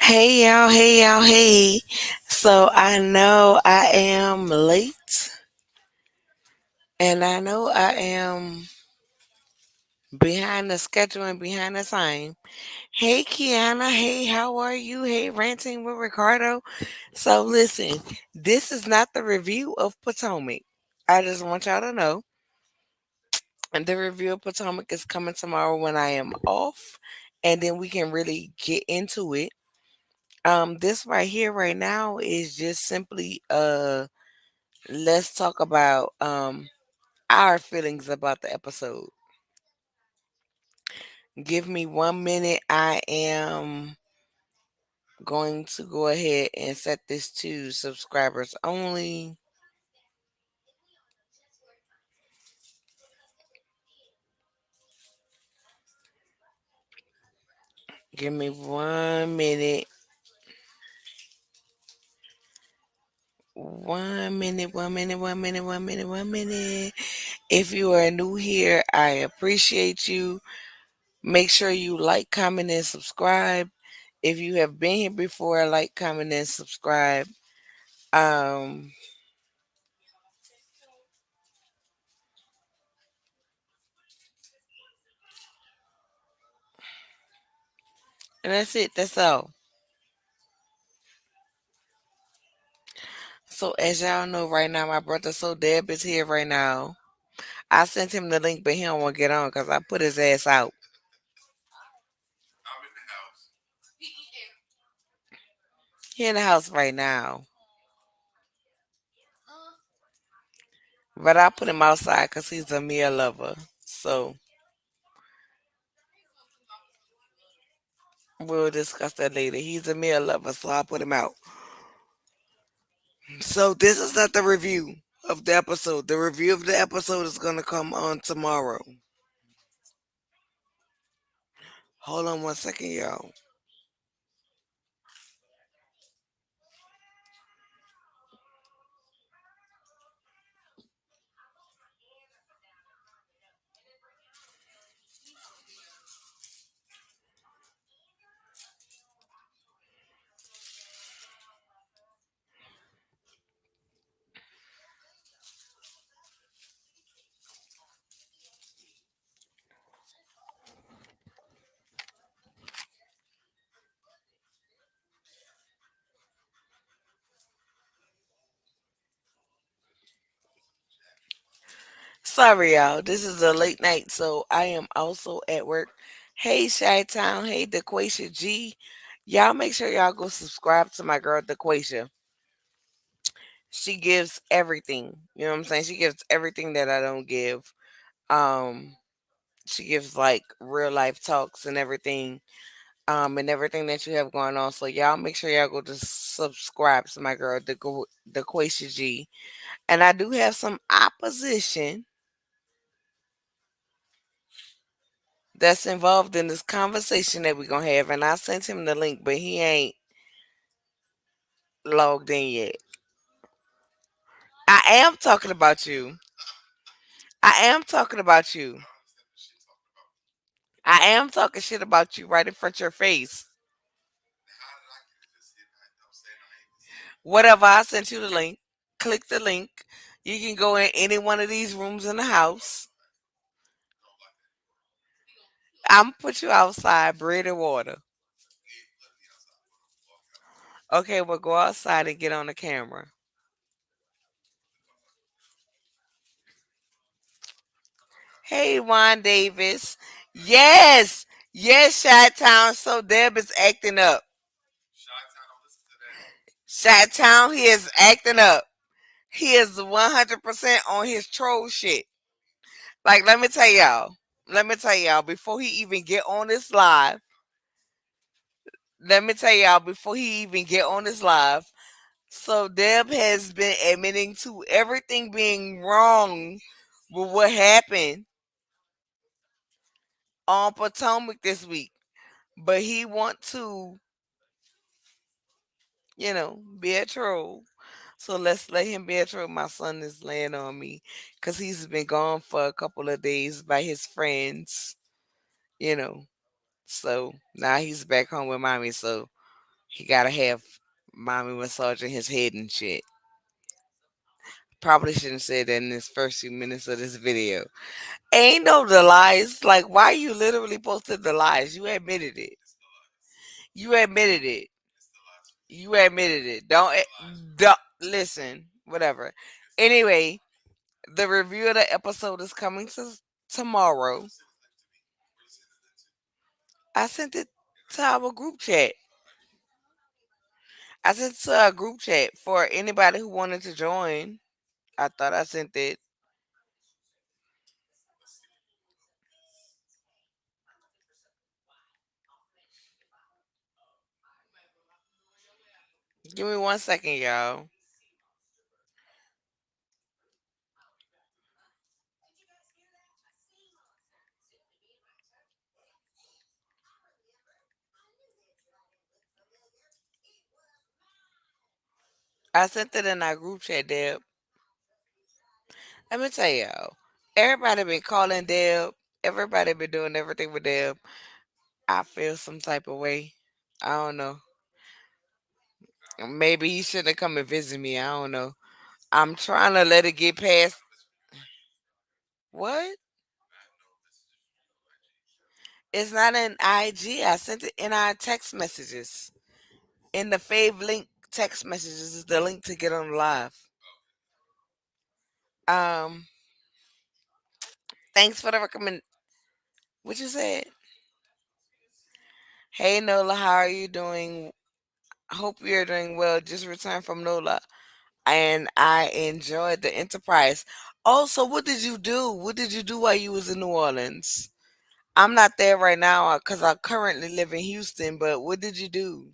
Hey y'all, hey. So I know I am late and I know I am behind the schedule and behind the time. Hey Kiana, hey, how are you? Hey, ranting with Ricardo. So listen, this is not the review of Potomac. I just want y'all to know. And the review of Potomac is coming tomorrow when I am off, and then we can really get into it. This right here, right now, is just simply let's talk about our feelings about the episode. Give me 1 minute. I am going to go ahead and set this to subscribers only. Give me 1 minute. 1 minute, 1 minute, 1 minute, 1 minute, 1 minute. If you are new here, I appreciate you. Make sure you like, comment, and subscribe. If you have been here before, like, comment, and subscribe. Um, and that's it. That's all. So as y'all know right now, my brother So Deb is here right now. I sent him the link, but he don't want to get on because I put his ass out. He in the house right now, but I put him outside because he's a Mia lover. So we'll discuss that later. He's a Mia lover, so I put him out. So this is not the review of the episode. The review of the episode is gonna come on tomorrow. Hold on 1 second, y'all. Sorry, y'all. This is a late night, so I am also at work. Hey, Shy Town. Hey, DeQuasia G. Y'all make sure y'all go subscribe to my girl, DeQuasia. She gives everything. You know what I'm saying? She gives everything that I don't give. Um, she gives like real life talks and everything. And everything that you have going on. So y'all make sure y'all go to subscribe to my girl, DeQuasia G. And I do have some opposition that's involved in this conversation that we're gonna have, and I sent him the link, but he ain't logged in yet. I am talking about you. I am talking about you. I am talking shit about you right in front of your face. Whatever, I sent you the link. Click the link. You can go in any one of these rooms in the house. I'm put you outside, bread and water. Okay, well go outside and get on the camera. Hey, Juan Davis. Yes, yes, Shot Town. So Deb is acting up. Shot Town, he is acting up. He is 100% on his troll shit. Like, let me tell y'all. Let me tell y'all before he even get on this live. Let me tell y'all before he even get on this live. So Deb has been admitting to everything being wrong with what happened on Potomac this week. But he want to, be a troll. So let's let him be a troll. My son is laying on me because he's been gone for a couple of days by his friends, you know. So now he's back home with mommy. So He gotta have mommy massaging his head and shit. Probably shouldn't say that in this first few minutes of this video. Ain't no delights. Like, why you literally posted the lies? You admitted it. You admitted it. You admitted it. Don't listen. Whatever. Anyway, the review of the episode is coming to tomorrow. I sent it to our group chat. I sent it to our group chat for anybody who wanted to join. I thought I sent it. Give me 1 second, y'all. I sent it in our group chat, Deb. Let me tell y'all. Everybody been calling Deb. Everybody been doing everything with Deb. I feel some type of way. I don't know. Maybe he shouldn't have come and visit me. I don't know. I'm trying to let it get past. What? It's not in IG. I sent it in our text messages. In the fave link text messages is the link to get on live. Um, thanks for the recommend. What you said? Hey Nola, how are you doing? Hope you're doing well. Just returned from Nola, and I enjoyed the Enterprise. Also, what did you do? What did you do while you was in New Orleans? I'm not there right now because I currently live in Houston. But what did you do?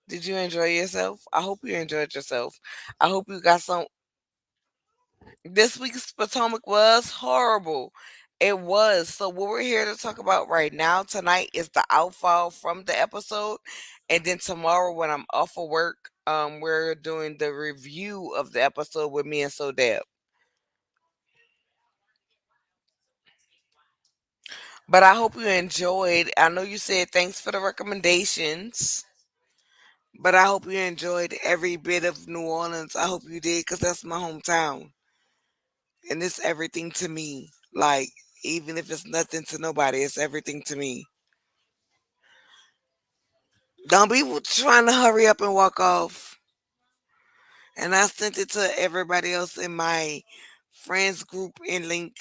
Did you enjoy yourself? I hope you enjoyed yourself. I hope you got some. This week's Potomac was horrible. It was. So what we're here to talk about right now tonight is the outfall from the episode. And then tomorrow when I'm off of work, we're doing the review of the episode with me and Sodeb. But I hope you enjoyed. I know you said thanks for the recommendations. But I hope you enjoyed every bit of New Orleans. I hope you did because that's my hometown. And it's everything to me. Like, even if it's nothing to nobody, it's everything to me. Don't be trying to hurry up and walk off. And I sent it to everybody else in my friends group and link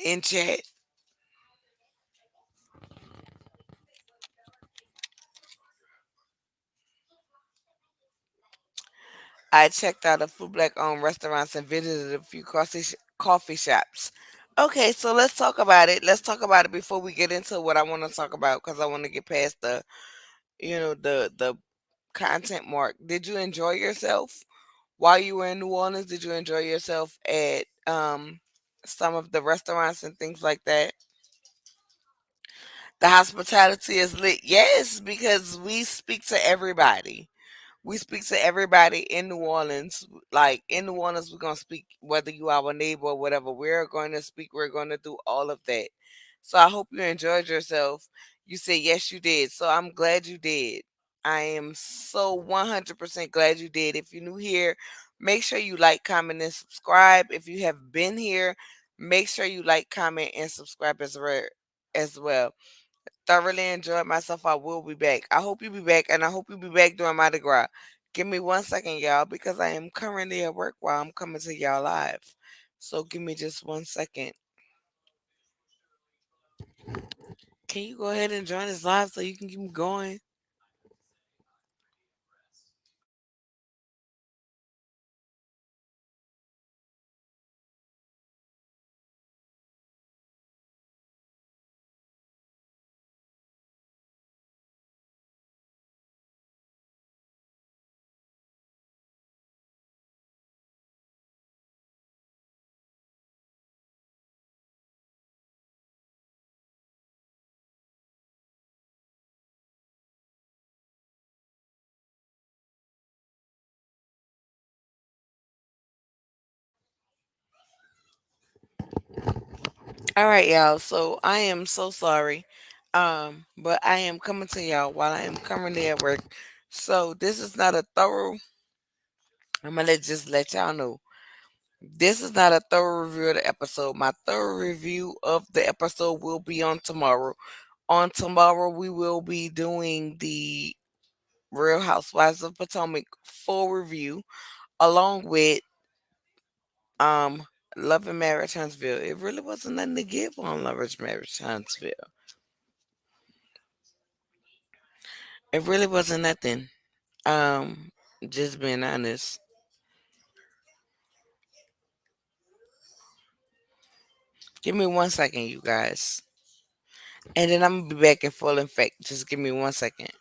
in chat. I checked out a few black owned restaurants and visited a few coffee shops. Okay, so let's talk about it. Let's talk about it before we get into what I want to talk about because I want to get past the content mark. Did you enjoy yourself while you were in New Orleans? Did you enjoy yourself at some of the restaurants and things like that? The hospitality is lit. Yes, because we speak to everybody. We speak to everybody in New Orleans. Like in New Orleans, we're gonna speak whether you are our neighbor or whatever. We're going to speak. We're going to do all of that. So I hope you enjoyed yourself. You said yes, you did. So I'm glad you did. I am so 100% glad you did. If you're new here, make sure you like, comment, and subscribe. If you have been here, make sure you like, comment, and subscribe as well. Thoroughly enjoyed myself. I will be back. I hope you be back, and I hope you be back during Mardi Gras. Give me 1 second, y'all, because I am currently at work while I'm coming to y'all live. So give me just 1 second. Can you go ahead and join us live so you can keep going? All right, y'all. So I am so sorry. But I am coming to y'all while I am currently at work. So this is not a thorough. I'm gonna just let y'all know. This is not a thorough review of the episode. My thorough review of the episode will be on tomorrow. On tomorrow, we will be doing the Real Housewives of Potomac full review, along with um Love and Marriage Huntsville. It really wasn't nothing to give on Love and Marriage Huntsville. It really wasn't nothing. Um, just being honest. Give me 1 second, you guys. And then I'm gonna be back in full effect. Just give me 1 second.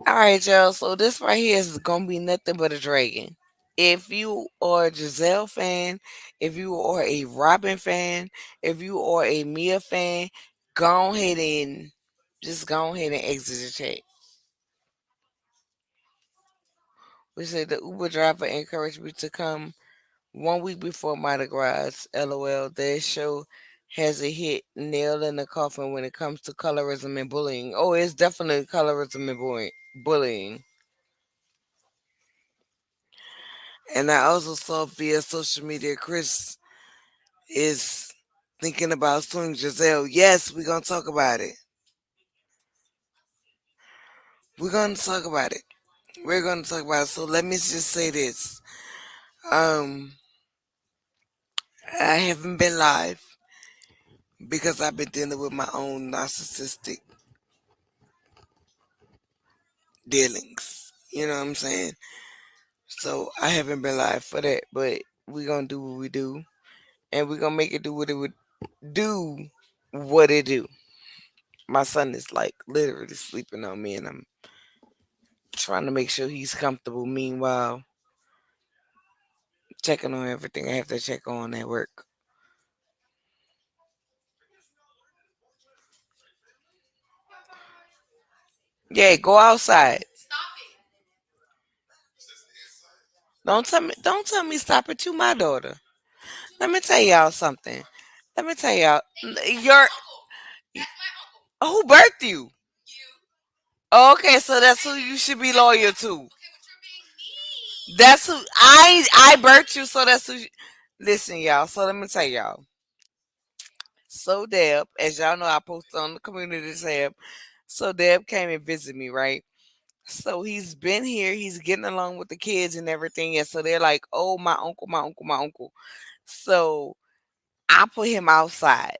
All right, y'all. So this right here is gonna be nothing but a dragon. If you are a Giselle fan, if you are a Robin fan, if you are a Mia fan, go ahead and just go ahead and exit the chat. We said the Uber driver encouraged me to come 1 week before Mardi Gras. LOL. That show has a hit nail in the coffin when it comes to colorism and bullying. Oh, it's definitely colorism and bullying. And I also saw via social media Chris is thinking about suing Giselle. Yes, we're gonna talk about it. We're gonna talk about it. We're gonna talk about it. So let me just say this. Um, I haven't been live because I've been dealing with my own narcissistic dealings. You know what I'm saying? So I haven't been live for that, but we're gonna do what we do, and we're gonna make it do what it would do. What it do. My son is like literally sleeping on me, and I'm trying to make sure he's comfortable. Meanwhile, checking on everything I have to check on at work. Yeah, go outside. Don't tell me stop it. You my daughter. Let me tell y'all something. Let me tell y'all your who birthed you? Oh, okay, so that's who you should be loyal to. That's who I birthed you, so that's who listen, y'all. So let me tell y'all. So Deb, as y'all know, I posted on the community tab. So Deb came and visited me, right? So he's been here, he's getting along with the kids and everything. And so they're like, oh, my uncle, my uncle, my uncle. So I put him outside.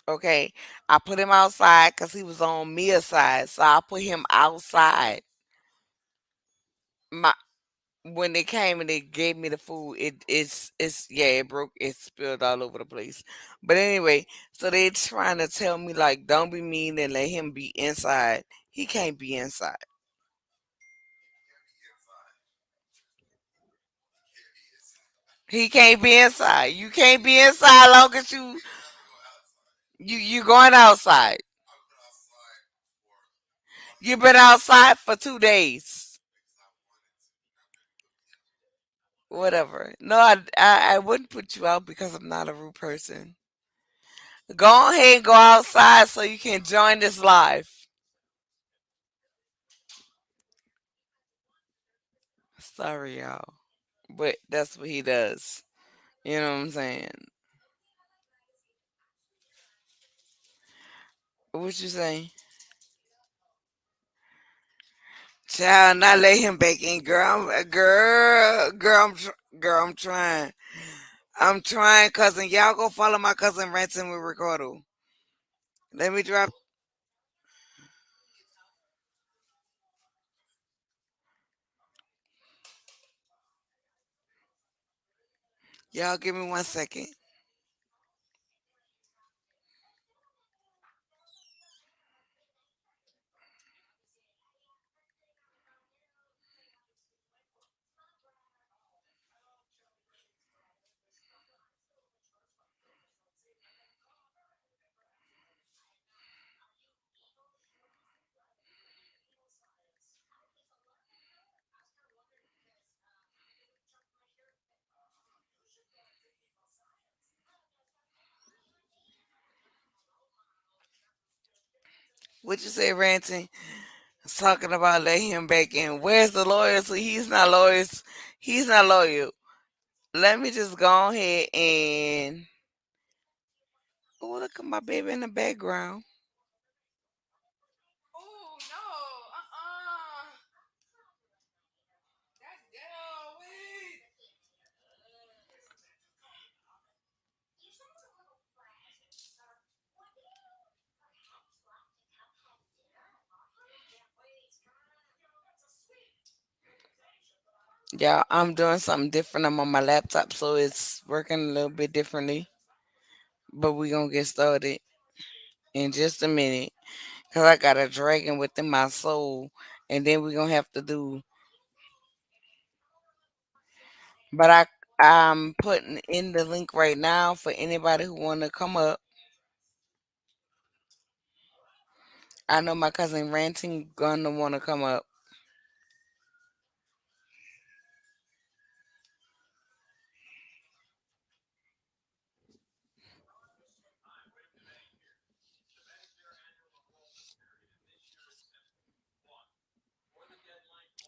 Okay. I put him outside because he was on Mia's side. So I put him outside. My when they came and they gave me the food, it's yeah, it broke, it spilled all over the place. But anyway, so they trying to tell me like don't be mean and let him be inside. He can't be inside. He can't be inside. You can't be inside long as you going outside. You've been outside for 2 days. Whatever. No, I wouldn't put you out because I'm not a rude person. Go ahead and go outside so you can join this live. Sorry, y'all. But that's what he does. You know what I'm saying? What you saying? Child, not let him back in, girl. Girl, I'm trying. I'm trying, cousin. Y'all go follow my cousin Ransom with Ricardo. Let me drop. Y'all give me 1 second. What you say, Ransom? Talking about let him back in. Where's the lawyer? So he's not lawyers. He's not loyal. Let me just go ahead and oh, look at my baby in the background. Oh no! That ghetto, wait. Yeah, I'm doing something different. I'm on my laptop, so it's working a little bit differently. But we gonna get started in just a minute, cause I got a dragon within my soul, and then we gonna have to do. But I'm putting in the link right now for anybody who wanna come up. I know my cousin Ranting gonna wanna come up.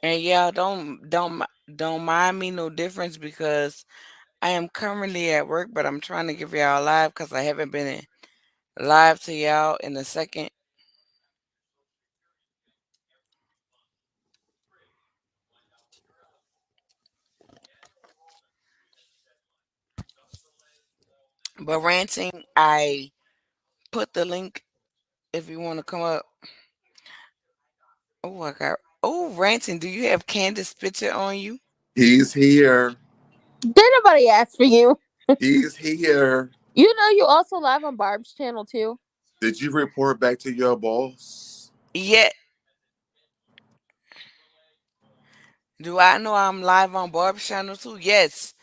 And yeah, don't mind me no difference because I am currently at work, but I'm trying to give y'all live because I haven't been in live to y'all in a second. But Ranting, I put the link if you want to come up. Oh, I got. Oh, Ranting, do you have Candace picture on you? He's here. Did nobody ask for you? He's here. You know you also live on Barb's channel too. Did you report back to your boss? Yeah. Do I know I'm live on Barb channel too? Yes,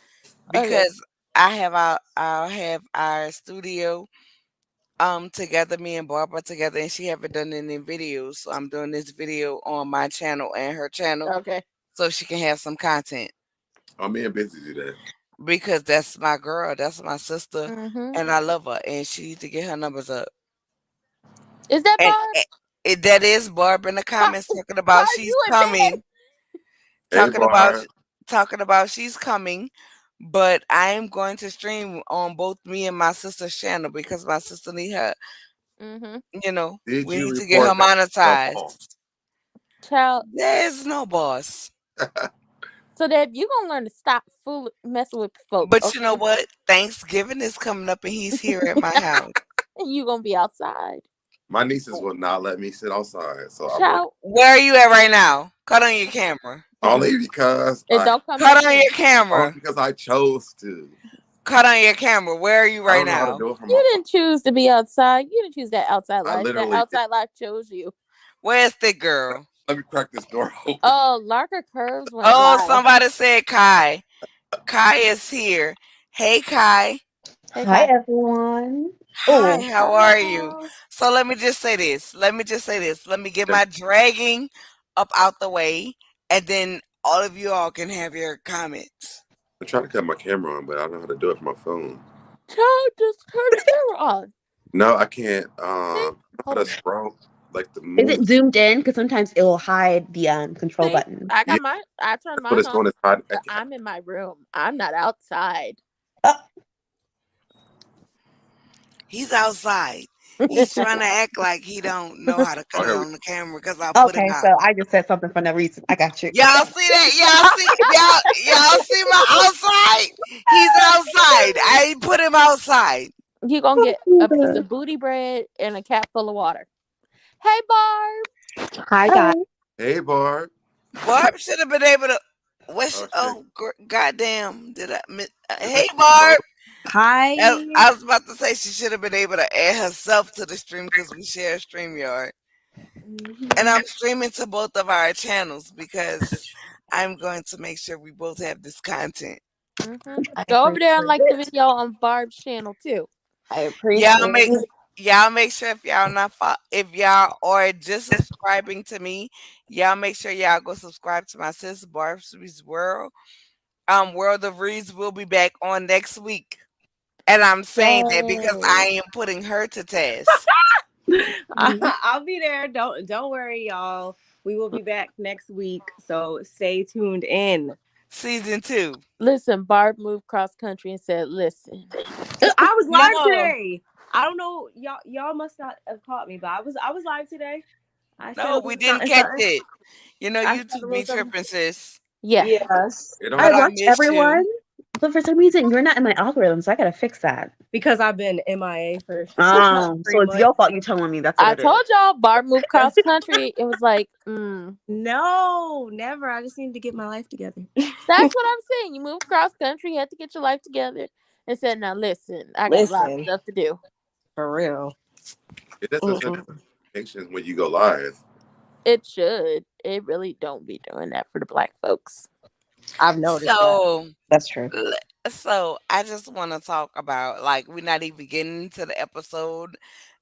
Okay. because I'll have our studio together, me and Barbara together, and she haven't done any videos, so I'm doing this video on my channel and her channel Okay. so she can have some content I'm being busy today. because that's my girl, that's my sister, Mhm. and I love her, and she needs to get her numbers up. Is that And Barb? that is Barb in the Barb, comments talking about Barb, she's you in bed? coming, Hey, talking about Barb. talking about she's coming. But I am going to stream on both me and my sister's channel because my sister need her. Mhm. Did We you need to get her report back to your monetized. boss? Child. There's no boss. So that you gonna learn to stop fool messing with folk, But you know okay? what? Thanksgiving is coming up and he's here at my house. And you gonna be outside. My nieces will not let me sit outside, so I'm gonna Child, Where are you at right now? Cut on your camera. only because and don't come back Cut on in. your camera. I chose to. Cut on your camera. Where are you I right don't know how to now? do it from my You phone. didn't choose to be outside. You didn't choose that outside I life. That literally did. outside life chose you. Where's the girl? Let me crack this door open. Oh, Larker Curves went Oh, live. somebody said Kai. Kai is here. Hey, Kai. Hey, Hi Kai. everyone. Hi, Oh, how hi are you? girls. So let me just say this. Let me just say this. Let me get Yes, my dragging up out the way, and then all of you all can have your comments. I'm trying to cut my camera on, but I don't know how to do it from my phone. Child, just turn the camera on. No, I can't. See? I don't know how Hold to on. scroll like the Is move. it zoomed in? Because sometimes it will hide the control See? button. I Yeah, got my. I turned that's what mine it's on. doing. Is hide. But I'm in my room. I'm not outside. Oh, He's outside. He's trying to act like he don't know how to cut Oh, it here we on the camera because I put him okay. out. So I just said something for no reason. I got you. Y'all see that? Y'all see my outside? He's outside. I put him outside. You gonna get a piece Oh, of booty bread and a cap full of water. Hey, Barb. Hi guys. go. Hey, Barb. Barb should have been able to. Oh, shit. Oh, goddamn! Did I miss? Is Hey, that Barb. Barb? Hi. I was about to say she should have been able to add herself to the stream because we share a stream yard, and Mhm. I'm streaming to both of our channels because I'm going to make sure we both have this content. I Go over there and appreciate like the it. video on Barb's channel too. I Y'all appreciate make it. y'all make sure if y'all not if y'all are just subscribing to me, y'all make sure y'all go subscribe to my sis Barb's World. World of Reads will be back on next week. And I'm saying that because Yay. I am putting her to task. I'll be there. Don't worry, y'all. We will be back next week, so stay tuned in. Season 2. Listen, Barb moved cross country and said, "Listen, I was live No, today. I don't know, y'all must not have caught me, but I was live today. I said no, a we little didn't something, catch something. it. You know, I said a YouTube little be something. tripping, sis. yeah." Yes, It don't I But have. I watch missed everyone, you. but for some reason you're not in my algorithm, so I gotta fix that. because I've been MIA for So three it's your months. fault you telling me that's what I it is. told y'all Barb moved cross country. It was like, No, never. I just need to get my life together. that's what I'm saying. You moved cross country, you had to get your life together, and said, "Now listen, I got a lot of Listen, stuff to do." for real. It doesn't send Mm-mm. notifications when you go live. It should. It really don't be doing that for the black folks. I've noticed that. So, That's true. so I just want to talk about like we're not even getting into the episode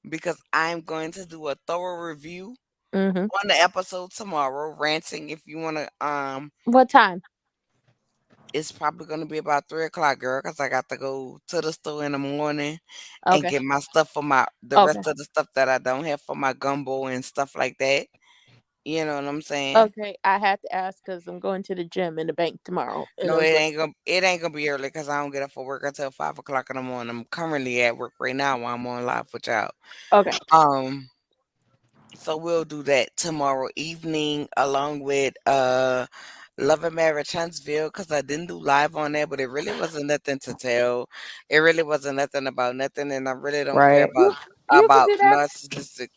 because I'm going to do a thorough review Mm-hmm. on the episode tomorrow. Ranting, if you want to, What time? it's probably going to be about 3 o'clock, girl, because I got to go to the store in the morning and Okay. get my stuff for the Okay. rest of the stuff that I don't have for my gumbo and stuff like that. You know what I'm saying? Okay. I had to ask because I'm going to the gym and the bank tomorrow, and No, I'm going. it ain't gonna be early because I don't get up for work until 5 o'clock in the morning. I'm currently at work right now while I'm on live with y'all. Okay. Um, so we'll do that tomorrow evening along with Love and Marriage Huntsville because I didn't do live on there, but it really wasn't nothing to tell. It really wasn't nothing about nothing, and I really don't care Right. You could do that. narcissistic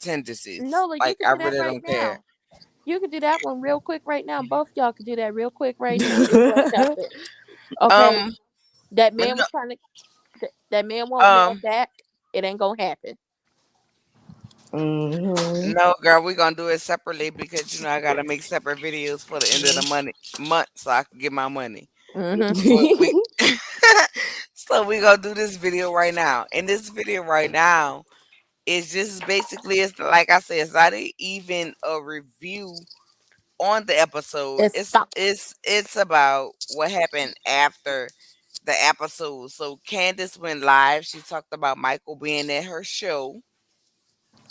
tendencies. Nola, you Like could I do that really right don't care. now. You could do that one real quick right now. Both y'all could do that real quick right now. If you want something. Okay. Um, That but man was trying to. That man no, want Mel back. It ain't gonna happen. hmm no, girl, we gonna do it separately because I gotta make separate videos for the end of the month so I can get my money. Mm-hmm. But we so we gonna do this video right now. And this video right now is just basically it's like I said, it's not even a review on the episode. It's stop. It's about what happened after the episode. So Candace went live. She talked about Michael being at her show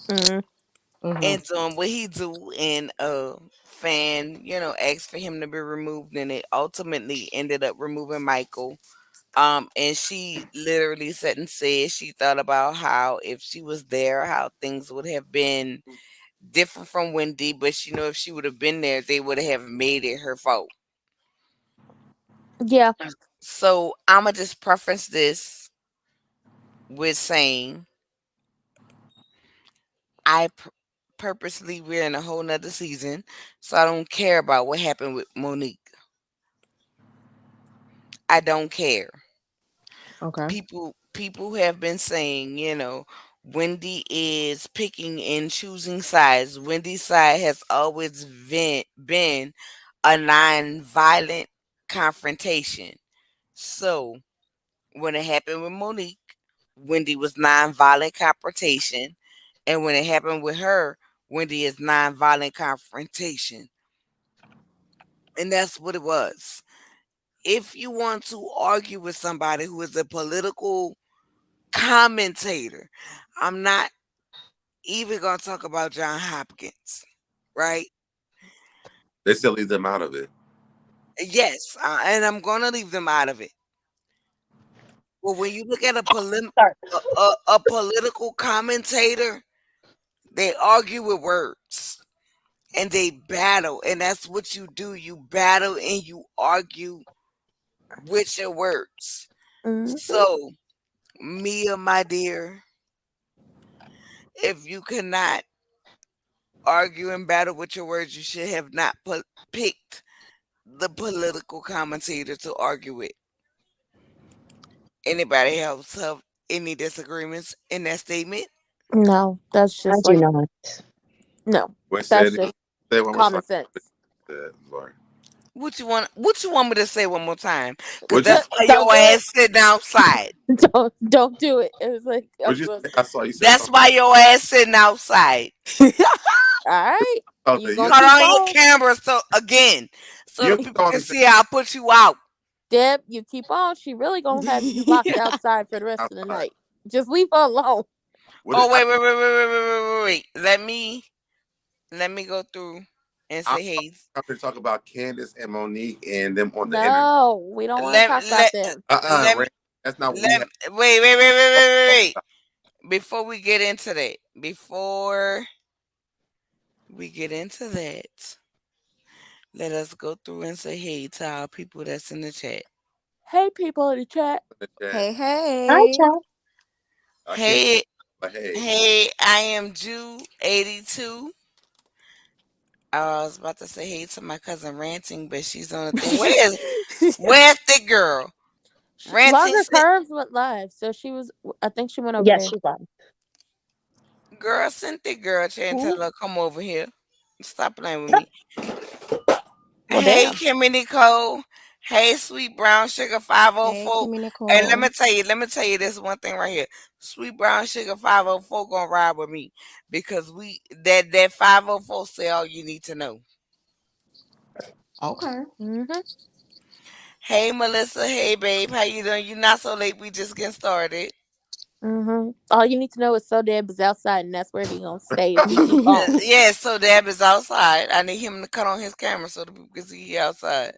Mm-hmm. hmm and doing what he do, and fan asked for him to be removed, and it ultimately ended up removing Michael. And she literally said and said she thought about how if she was there, how things would have been different from Wendy, but if she would have been there, they would have made it her fault. Yeah. So I'ma just preference this with saying I purposely we're in a whole nother season, so I don't care about what happened with Monique. I don't care. Okay. People have been saying, Wendy is picking and choosing sides. Wendy's side has always been a non-violent confrontation. So when it happened with Monique, Wendy was non-violent confrontation, and when it happened with her, Wendy is non-violent confrontation, and that's what it was. If you want to argue with somebody who is a political commentator, I'm not even gonna talk about John Hopkins, right? They still leave them out of it. Yes, and I'm gonna leave them out of it. Well, when you look at Sorry. a political commentator, they argue with words and they battle, and that's what you do. You battle and you argue with your words. Mm-hmm. So, Mia, my dear, if you cannot argue and battle with your words, you should have not picked the political commentator to argue with. Anybody else have any disagreements in that statement? No, that's I just do like not. no. What That's said just say one more common time? sense. Lord. What you want? What you want me to say one more time? Cause What you that's Don't, why don't your do it. ass sitting outside. Don't do it. It was like what you say? I saw you said That's something. why your ass sitting outside. all right. Oh, You gonna you Cut keep on your on, camera so you the don't people know can me saying see I'll put you out. Deb. You keep on. She really gonna have you locked outside for the rest of the outside. night. Just leave her alone. What Oh is, wait. Let me go through and I'm say hey. to talk about Candace and Monique and them on the internet. No, we don't want to Let talk about let them. let me Ray, that's not what we let have. wait. Before we get into that, before we get into that, let us go through and say hey to our people that's in the chat. Hey, people in the chat. In the chat. Hey, Hi, hey. chat. I can't. Hey, But hey, hey, I am Jew82. I was about to say hey to my cousin Ranting, but she's on the thing. Where's the girl? Ranting Longer said, Curves went live, so she was. I think she went over Yes, there. she's on. girl, send the girl chat and tell Who? her come over here. Stop playing with me. Well, Hey, damn. Kimmy Nicole. Hey, Sweet Brown Sugar Hey, 504. Kimmy And Nicole. let me tell you this one thing right here. Sweet Brown Sugar 504 gonna ride with me because that 504 say all you need to know. Okay. Mm-hmm. Hey, Melissa. Hey, babe. How you doing? You not so late. We just getting started. Mm-hmm. All you need to know is So Deb is outside, and that's where he gonna stay if we keep on. Yeah, so Dab is outside. I need him to cut on his camera so the people can see he outside.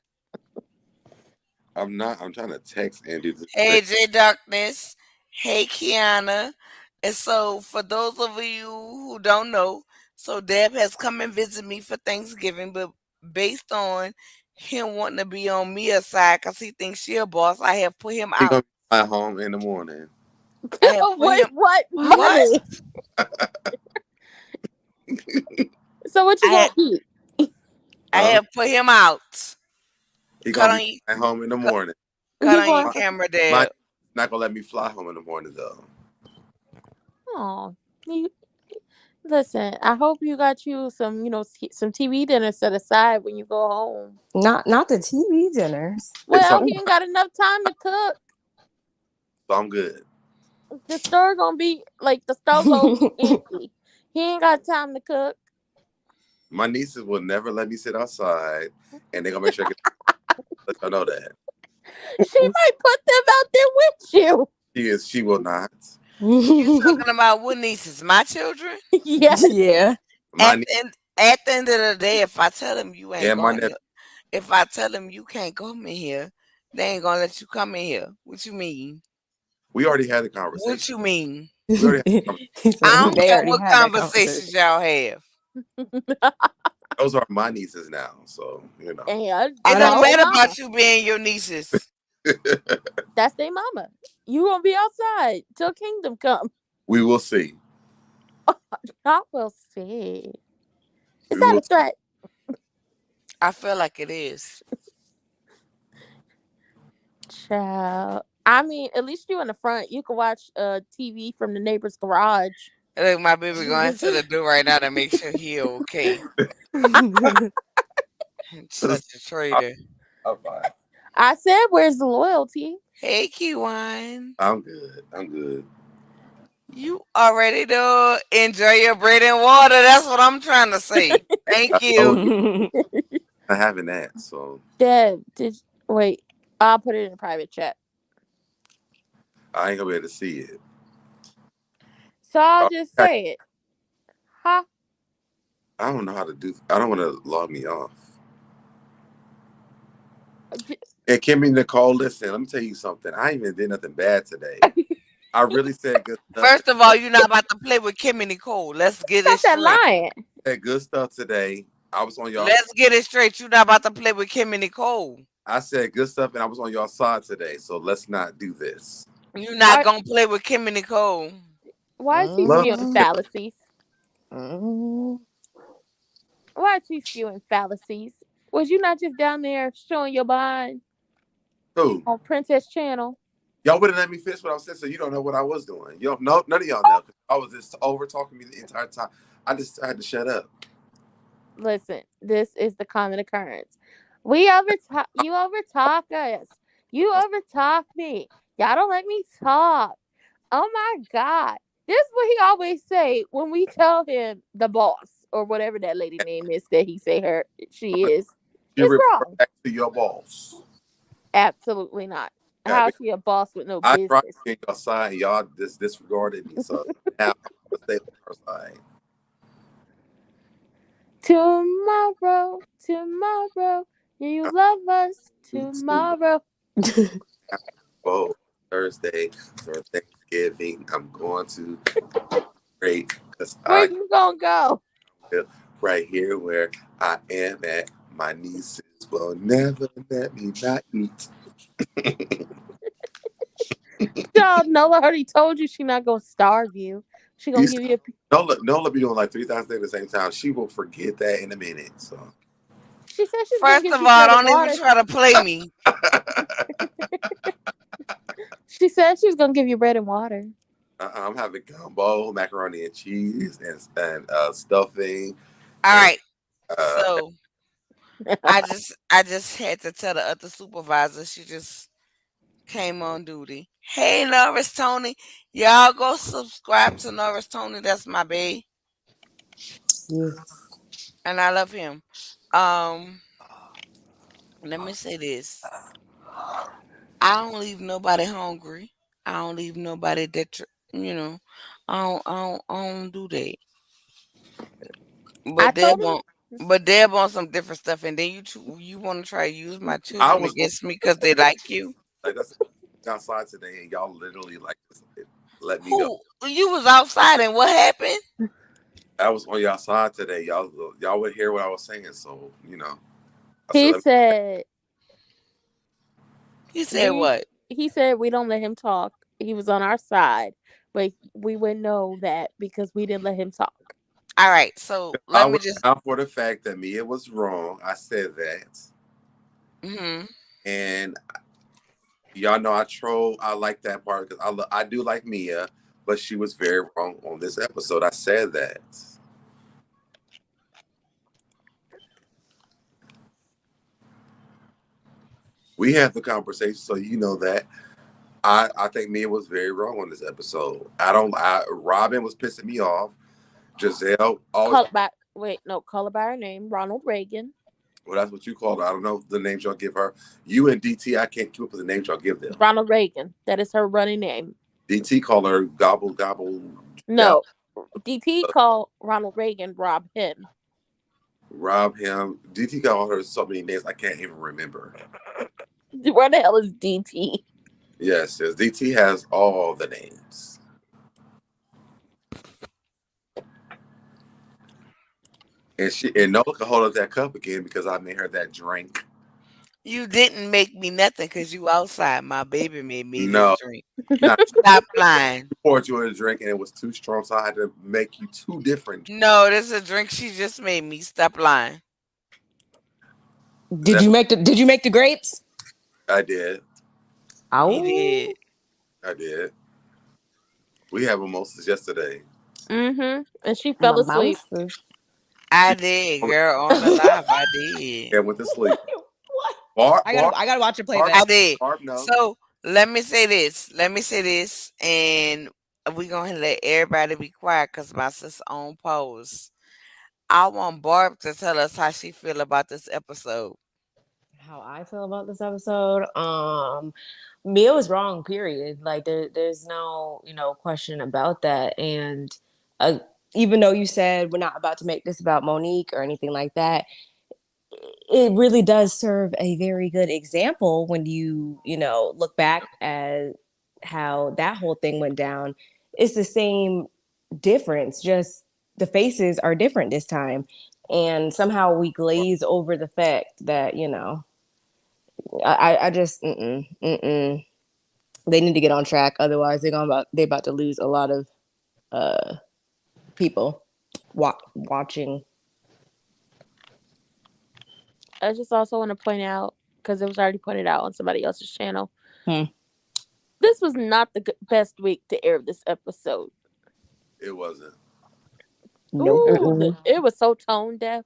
I'm not. I'm trying to text Andy to say Hey, J Darkness. Hey, Kiana. And so, for those of you who don't know, so Deb has come and visit me for Thanksgiving, but based on him wanting to be on Mia's side because he thinks she a boss, I have put him he out. gonna be at home in the morning. I have put What? him. What What? money? So what you I gonna have, eat? I Huh? have put him out. He Cut gonna on be you. at home in the Cut, morning. cut He on your going? My, camera, my Deb. not gonna let me fly home in the morning though. Oh, you listen. I hope you got you some, some TV dinner set aside when you go home. Not the TV dinners. So, Well, he ain't got enough time to cook. so I'm good. The store gonna be like the store gonna be empty. He ain't got time to cook. My nieces will never let me sit outside, and they're gonna make sure I get let y'all know that. She might put them out there with you. She is. She will not. You talking about what nieces? My children? Yes. Yeah. My niece At the end of the day, if I tell them you ain't and my going nephew. here, if I tell them you can't come in here, they ain't gonna let you come in here. What you mean? We already had a What conversation. you mean? We already had a conversation. He I said don't they care already what had that conversation. conversations y'all have. Those are my nieces now, so you know. And It Are that's don't their those? matter mama. about you being your nieces. That's their mama. You gonna be outside till kingdom come. We will see. Not well said. Is We that a will. threat? I feel like it is. Child. I mean, at least you in the front. You can watch TV from the neighbor's garage. Look, my baby going to the door right now to make sure he okay. Such a I'm traitor. I'm fine. I said, where's the loyalty? Hey, Kiwan. I'm good. I'm good. You already do enjoy your bread and water. That's what I'm trying to say. I Thank told you. you I'm having that. So Deb, wait? I'll put it in a private chat. I ain't gonna be able to see it. So I'll Oh, just say it. Huh? I don't know how to do. I don't want to log me off. And Kimmy Nicole, listen. Let me tell you something. I ain't even did nothing bad today. I really said good stuff. First of all, you're not about to play with Kim and Nicole. Let's get it Stop that straight. lying. Said good stuff today. I was on y'all. Let's get it straight. You're not about to play with Kim and Nicole. I said good stuff, and I was on y'all side today. So let's not do this. You're not Why? gonna play with Kim and Nicole. Why is he Love spewing you. Mm, fallacies? mm. Why is he spewing fallacies? Was you not just down there showing your behind Who? on Princess Channel? Y'all wouldn't let me finish what I was saying, so you don't know what I was doing. You don't know. None of y'all know. I was just over talking me the entire time. I had to shut up. Listen, this is the common occurrence. We overtalk. You overtalk us. You overtalk me. Y'all don't let me talk. Oh my God. This is what he always say when we tell him the boss or whatever that lady name is that he say she is. You It's report wrong. back to your boss. Absolutely not. Yeah, How is she a boss with no I tried to business? get your side, and y'all just disregarded me. So now I'm gonna stay on her side. Tomorrow, you love us To tomorrow. oh, Thursday for Thanksgiving, I'm going to great because Where I you gonna go? live right here where I am at. My nieces will never let me not eat. Y'all, Nola already told you she not gonna starve you. She You gonna see, give you a. don't let me doing like 3,000 things at the same time. She will forget that in a minute. So She said she's gonna First give of you all, bread and don't even water. try to play me. She said she was gonna give you bread and water. I'm having gumbo, macaroni and cheese, and stuffing, All and right. uh, So I just had to tell the other supervisor. She just came on duty. Hey Norris Tony. Y'all go subscribe to Norris Tony. That's my bae. Yes. And I love him. Um, let me say this. I don't leave nobody hungry. I don't leave nobody you know. I don't do that. I But told him. Deb want some different stuff, and then you want to try to use my I children was gonna against me because they like you. like that's outside today, and y'all literally like let me go. Who you was outside and what happened? I was on y'all side today. Y'all would hear what I was saying, so I said He let me. said He said we. what? He said we don't let him talk. He was on our side, but we wouldn't know that because we didn't let him talk. All right, so I let me was just. down for the fact that Mia was wrong. I said that, Hmm. and y'all know I troll. I like that part because I do like Mia, but she was very wrong on this episode. I said that. We had the conversation, so you know that. I think Mia was very wrong on this episode. Robin was pissing me off. Giselle always Call by wait, no, call her by her name, Ronald Reagan. well, that's what you call her. I don't know the names y'all give her. You and DT, I can't keep up with the names y'all give them. Ronald Reagan. That is her running name. DT call her gobble gobble. Giselle, No, DT called Ronald Reagan rob him. rob him. DT call her so many names I can't even remember. Where the hell is DT? Yes, DT has all the names. And Nola can hold up that cup again because I made her that drink. You didn't make me nothing because you outside. My baby made me this No, drink. not Stop lying. poured you in a drink and it was too strong, so I had to make you two different. No, this is a drink she just made me. Stop lying. Did That you make the grapes? I did. He did. Oh, I did. We had mimosas yesterday. Mm-hmm. And she fell asleep. mimosas. I did, girl. On the live, I did. And went to sleep. What? Barb, Barb, I gotta watch it Barb, I playback. did. Barb, no. So let me say this. Let me say this, and we gonna let everybody be quiet because my sister on pose. I want Barb to tell us how she feel about this episode. How I feel about this episode? Mia was wrong. Period. Like there's no question about that. And uh, even though you said we're not about to make this about Monique or anything like that, it really does serve a very good example when you look back at how that whole thing went down. It's the same difference, just the faces are different this time. And somehow we glaze over the fact that, I just they need to get on track. Otherwise they about to lose a lot of uh people watching. I just also want to point out, because it was already pointed out on somebody else's channel, Hmm. this was not the best week to air this episode. It wasn't. Nope. Ooh, Mm-mm. it was so tone deaf.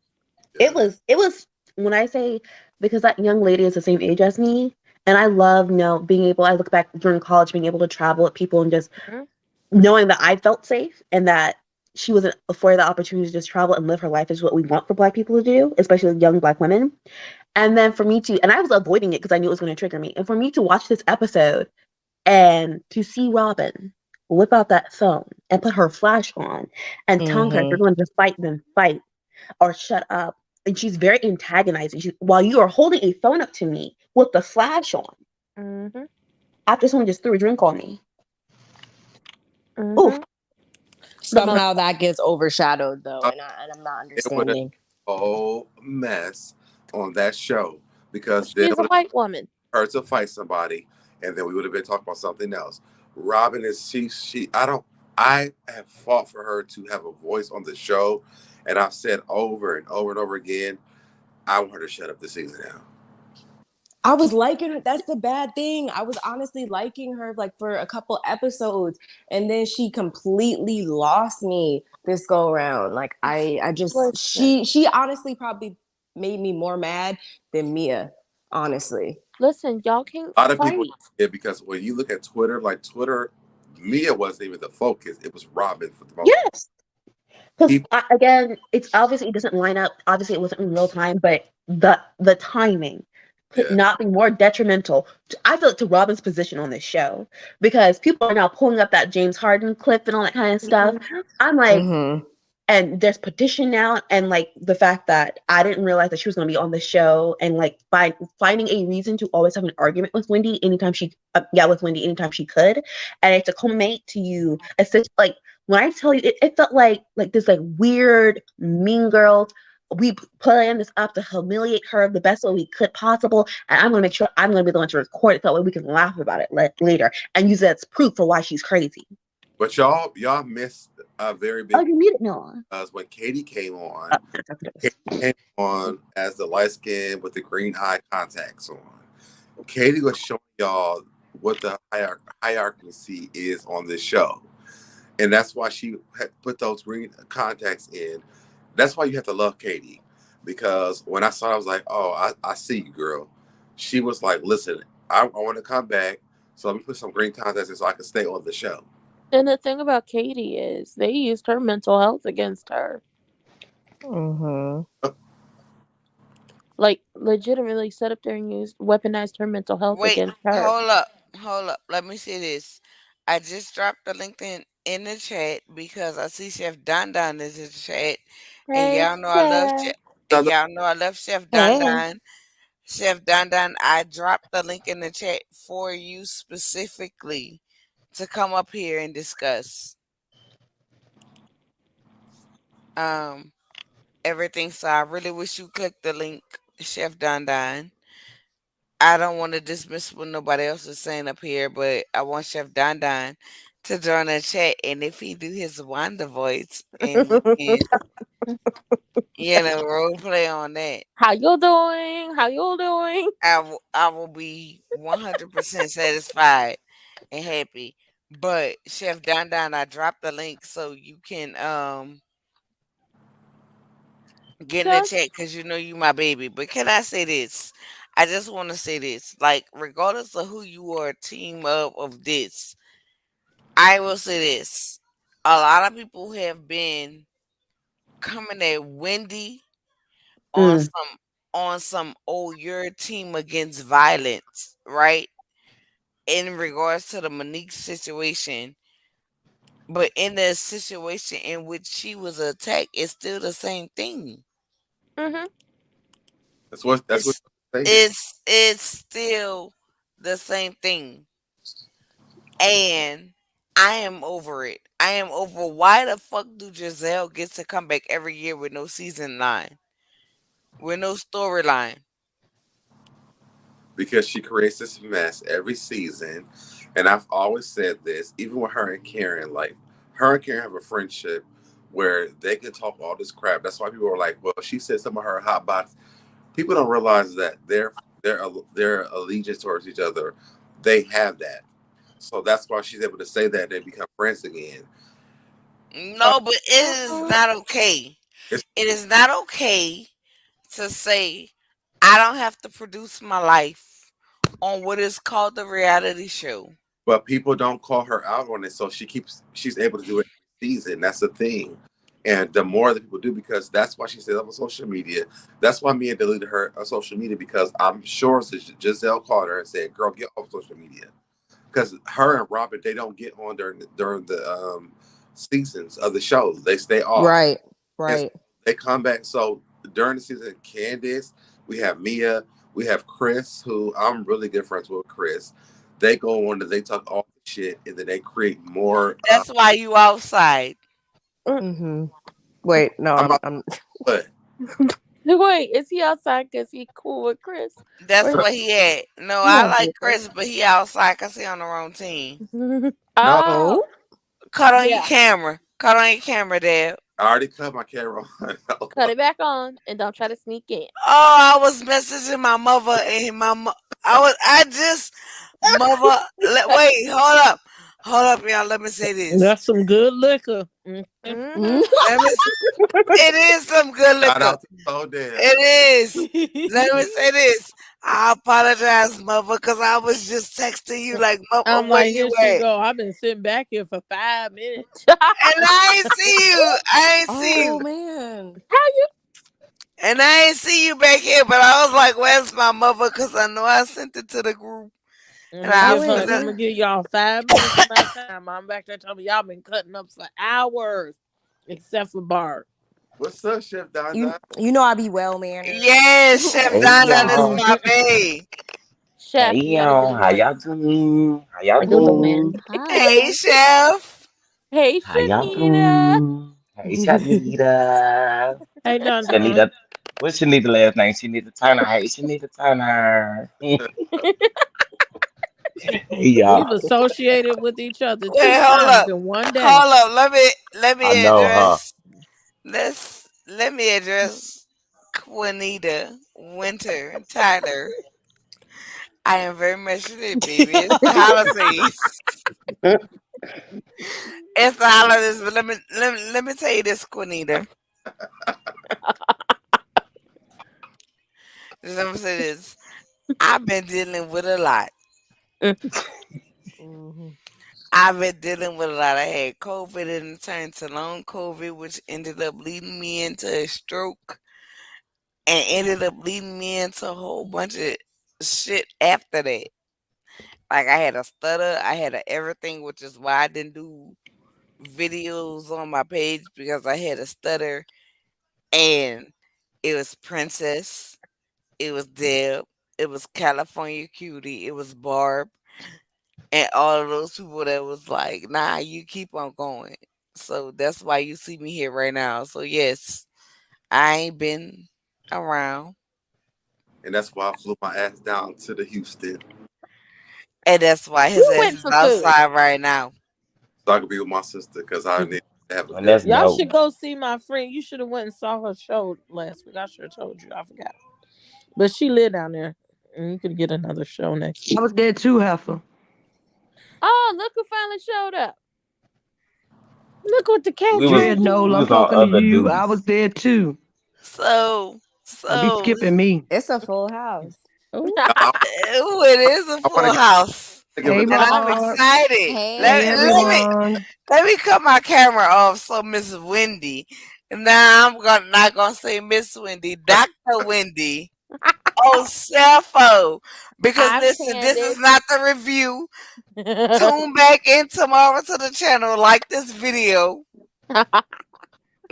It Yeah. was it was when I say, because that young lady is the same age as me, and I love being able. I look back during college, being able to travel with people and just Mhm. knowing that I felt safe and that she wasn't afforded the opportunity to just travel and live her life is what we want for Black people to do, especially young Black women. And then for me to, and I was avoiding it because I knew it was going to trigger me. And for me to watch this episode and to see Robin whip out that phone and put her flash on and telling her if you're Mm-hmm. going to fight, then fight or shut up. And she's very antagonizing. While you are holding a phone up to me with the flash on, Mhm. after someone just threw a drink on me. Oof. Mhm. The most. Somehow that gets overshadowed though, Uh, and I'm not It would have understanding. been a whole mess on that show because then She's it a would white woman. have her to fight somebody, and then we would have been talking about something else. Robin is she. I don't. I have fought for her to have a voice on the show, and I've said over and over and over again, I want her to shut up this season now. I was liking her. That's the bad thing. I was honestly liking her like for a couple episodes, and then she completely lost me this go around. Like I just Listen, she honestly probably made me more mad than Mia. Honestly. listen, y'all can't A lot of people fight. did because when you look at Twitter, like Twitter, Mia wasn't even the focus. It was Robin for the most part. Yes. Because People, again, it's obviously it doesn't line up. Obviously, it wasn't in real time, but the timing could yeah, not be more detrimental. I feel like, to Robin's position on this show, because people are now pulling up that James Harden clip and all that kind of stuff. Mhm. I'm like, Mm-hmm. and there's petition now, and like the fact that I didn't realize that she was going to be on the show, and like finding a reason to always have an argument with Wendy anytime she, with Wendy anytime she could, and it's to culminate to you assist. Like when I tell you, it felt like this like weird mean girl. We planned this up to humiliate her the best way we could possible, and I'm going to make sure I'm going to be the one to record it so that way we can laugh about it later and use that as proof for why she's crazy. but y'all missed a very Oh, big you muted Noah. because when Katie came on, That's what it Katie was. came on as the light skin with the green eye contacts on. Katie was showing y'all what the hierarchy is on this show. And that's why she had put those green contacts in. That's why you have to love Katie. Because when I saw it, I was like, oh, I see you, girl. She was like, listen, I want to come back. So let me put some green contacts in so I can stay on the show. And the thing about Katie is they used her mental health against her. Mm-hmm. Like legitimately set up there and used weaponized her mental health Wait, against her. hold up, hold up. Let me see this. I just dropped the link in the chat because I see Chef Don Don is in the chat, and Hey, y'all know I love Chef. Chef. And Another, y'all know I love Chef Don Hey. Don. Chef Don Don, I dropped the link in the chat for you specifically to come up here and discuss um everything. So I really wish you clicked the link, Chef Don Don. I don't want to dismiss what nobody else is saying up here, but I want Chef Don Don to join the chat, and if he do his Wanda voice, and we can, role play on that, How you doing? How you doing? I will be 100% satisfied and happy. But Chef Don Don, I dropped the link so you can get in the Just chat because you know you my baby. But can I say this? I just want to say this. Like, regardless of who you are, team up of this, I will say this. A lot of people have been coming at Wendy on Mm, some oh your team against violence, right? In regards to the Monique situation. But in the situation in which she was attacked, it's still the same thing. mhm. That's what It's I'm saying. it's still the same thing. And I am over it. I am over why the fuck do Giselle get to come back every year with no season line, with no storyline? Because she creates this mess every season. And I've always said this, even with her and Karen, like her and Karen have a friendship where they can talk all this crap. That's why people are like, well, she said some of her hot box. People don't realize that their allegiance towards each other, they have that. So that's why she's able to say that and they become friends again. Uh, No, but it is Mm-mm. not okay. it's It is not okay to say I don't have to produce my life on what is called the reality show. but people don't call her out on it, so she's able to do it every season. That's the thing. And the more that people do, because that's why she said on social media. That's why Mia deleted her on social media because I'm sure Giselle called her and said, "Girl, get off social media." Because her and Robin, they don't get on during the seasons of the show. They stay off, Right. and so Right. they come back. So during the season, Candace, we have Mia, we have Chris, who I'm really good friends with. Chris, they go on and they talk all the shit, and then they create more. That's why you outside. Mm. Mm-hmm. Wait, no, I'm out, I'm but Wait, is he outside because he cool with Chris? That's Or what he at. No, he I on like board? Chris, but he outside because he on the wrong team. no, Oh, oh. Cut on your yeah. camera. Cut on your camera, Dad. I already cut my camera on. Cut it back on and don't try to sneak in. Oh, I was messaging my mother and I just, mother, wait, hold up, y'all, let me say this. That's some good liquor. Mm-hmm. Mm. Let me, it is some good Shout liquor. out to Soul Dad. It is. Let me say this. I apologize, mother, because I was just texting you like, mother, I'm where like, you here she at? go. I've been sitting back here for 5 minutes. And I ain't see you. I ain't see Oh you. man. How you? And I ain't see you back here, but I was like, where's my mother? Because I know I sent it to the group. I'm And gonna I Oh give put her. wait. it, I'm gonna give y'all 5 minutes of my time. I'm back there telling me y'all been cutting up for hours, except for Barb. What's up, Chef Don You Don? you know I be well mannered. yes, Chef Hey Donna, this y'all. my bae. Chef, Hey you gotta do y'all. the How voice. y'all doing? How y'all Or do the doing? wind. Hey, Hi. Chef. Hey, How y'all Shanita. doing? Hey Shanita. Hey, Don Don. Shanita. What's Shanita last name? Shanita Turner. Hey Shanita Turner. Hey We've y'all. associated with each other two Wait, hold times up. in one day. Hold up. Let me I know, huh? address let me address Quinita Winter Tyler. I am very much lit, baby. It's the holidays. It's the holidays, but let me tell you this, Quinita. Let me say this. I've been dealing with a lot. Hmm. I've been dealing with a lot. I had COVID and it turned to long COVID, which ended up leading me into a stroke and ended up leading me into a whole bunch of shit after that. Like, I had a stutter, I had a everything, which is why I didn't do videos on my page because I had a stutter. And it was Princess, it was Deb, it was California Cutie, it was Barb, and all of those people that was like, nah, you keep on going. So that's why you see me here right now. So yes, I ain't been around. and that's why I flew my ass down to the Houston And that's why his Who ass went is for food? outside right now. so I could be with my sister because I need to have a And good. that's Y'all dope. should go see my friend. You should have went and saw her show last week. I should have told you. I forgot. But she lived down there, and you could get another show next I week. was there too, Heifer. Oh, look who finally showed up. Look what the cat We was Yeah, did. Noel, we I'm was on talking to other you. I was duties. there too. So, Don't be so, skipping me. It's a full house. Oh, Now, ooh, it is a I want to full house. give Hey, it. And I'm Barb. excited. Hey, Let Hey. me everyone. let me cut my camera off so Miss Wendy. Now I'm gonna not gonna say Miss Wendy, Dr. Wendy. Oh, Cepho. Because I'm listen, this is Candace. not the review. Tune back in tomorrow to the channel. Like this video.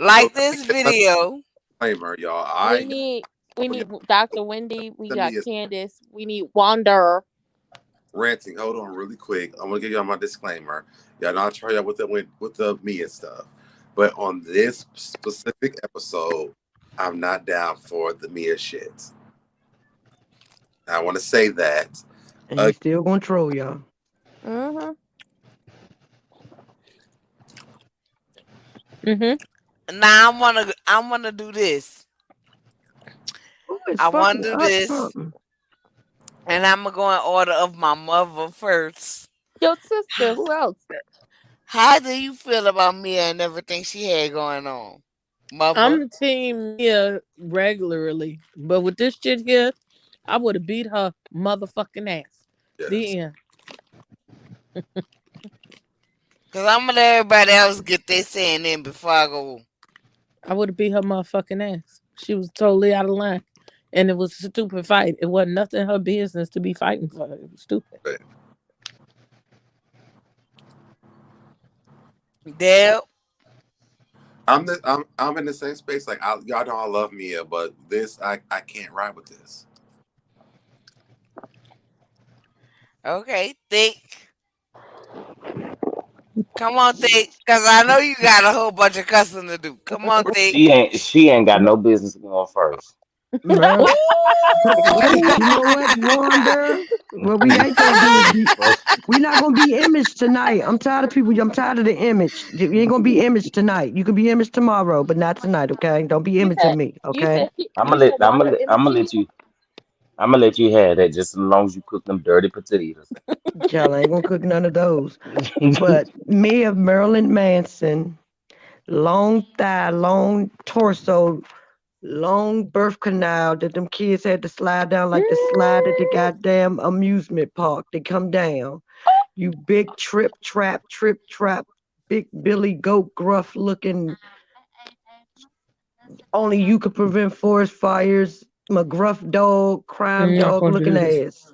So Like let me this get my video. disclaimer, y'all. we I need we when y'all need Dr. Wendy. We to got me is Candace. We need Wander. ranting. Hold on, really quick. I'm gonna give y'all my disclaimer. Y'all not try y'all with the me and stuff, but on this specific episode, I'm not down for the Mia shit. I want to say that. And he's still gonna troll y'all. Mm-hmm. mm-hmm. Now I wanna do this. Who is I wanna fucking do up this. something? And I'm gonna go in order of my mother first. Your sister. Who else? How do you feel about Mia and everything she had going on? Mother. I'm team Mia regularly, but with this shit here, I would have beat her motherfucking ass. Yes. The end. Cause I'm gonna let everybody else get their saying in before I go. I would have beat her motherfucking ass. She was totally out of line. And it was a stupid fight. It wasn't nothing her business to be fighting for. It was stupid. But Deb. I'm in the same space. Like y'all know I love Mia, but this I can't ride with this. Okay, Thick. Come on, Thick. Cause I know you got a whole bunch of cussing to do. Come on, Thick. She ain't got no business going first. Well, Ooh! you know what, Wander? What we ain't gonna do is be. First, We not gonna be image tonight. I'm tired of people. I'm tired of the image. You ain't gonna be image tonight. You can be image tomorrow, but not tonight. Okay? Don't be You imaging said me. you Okay? said you said Wanda I'm gonna imitate let you. I'm gonna let you have that just as long as you cook them dirty potatoes. Child, I ain't gonna cook none of those. But me of Marilyn Manson, long thigh, long torso, long birth canal that them kids had to slide down like the slide at the goddamn amusement park. They come down. You big trip trap, big Billy Goat gruff looking. Only you could prevent forest fires. McGruff dog, crime I'm not dog gonna looking do this. ass.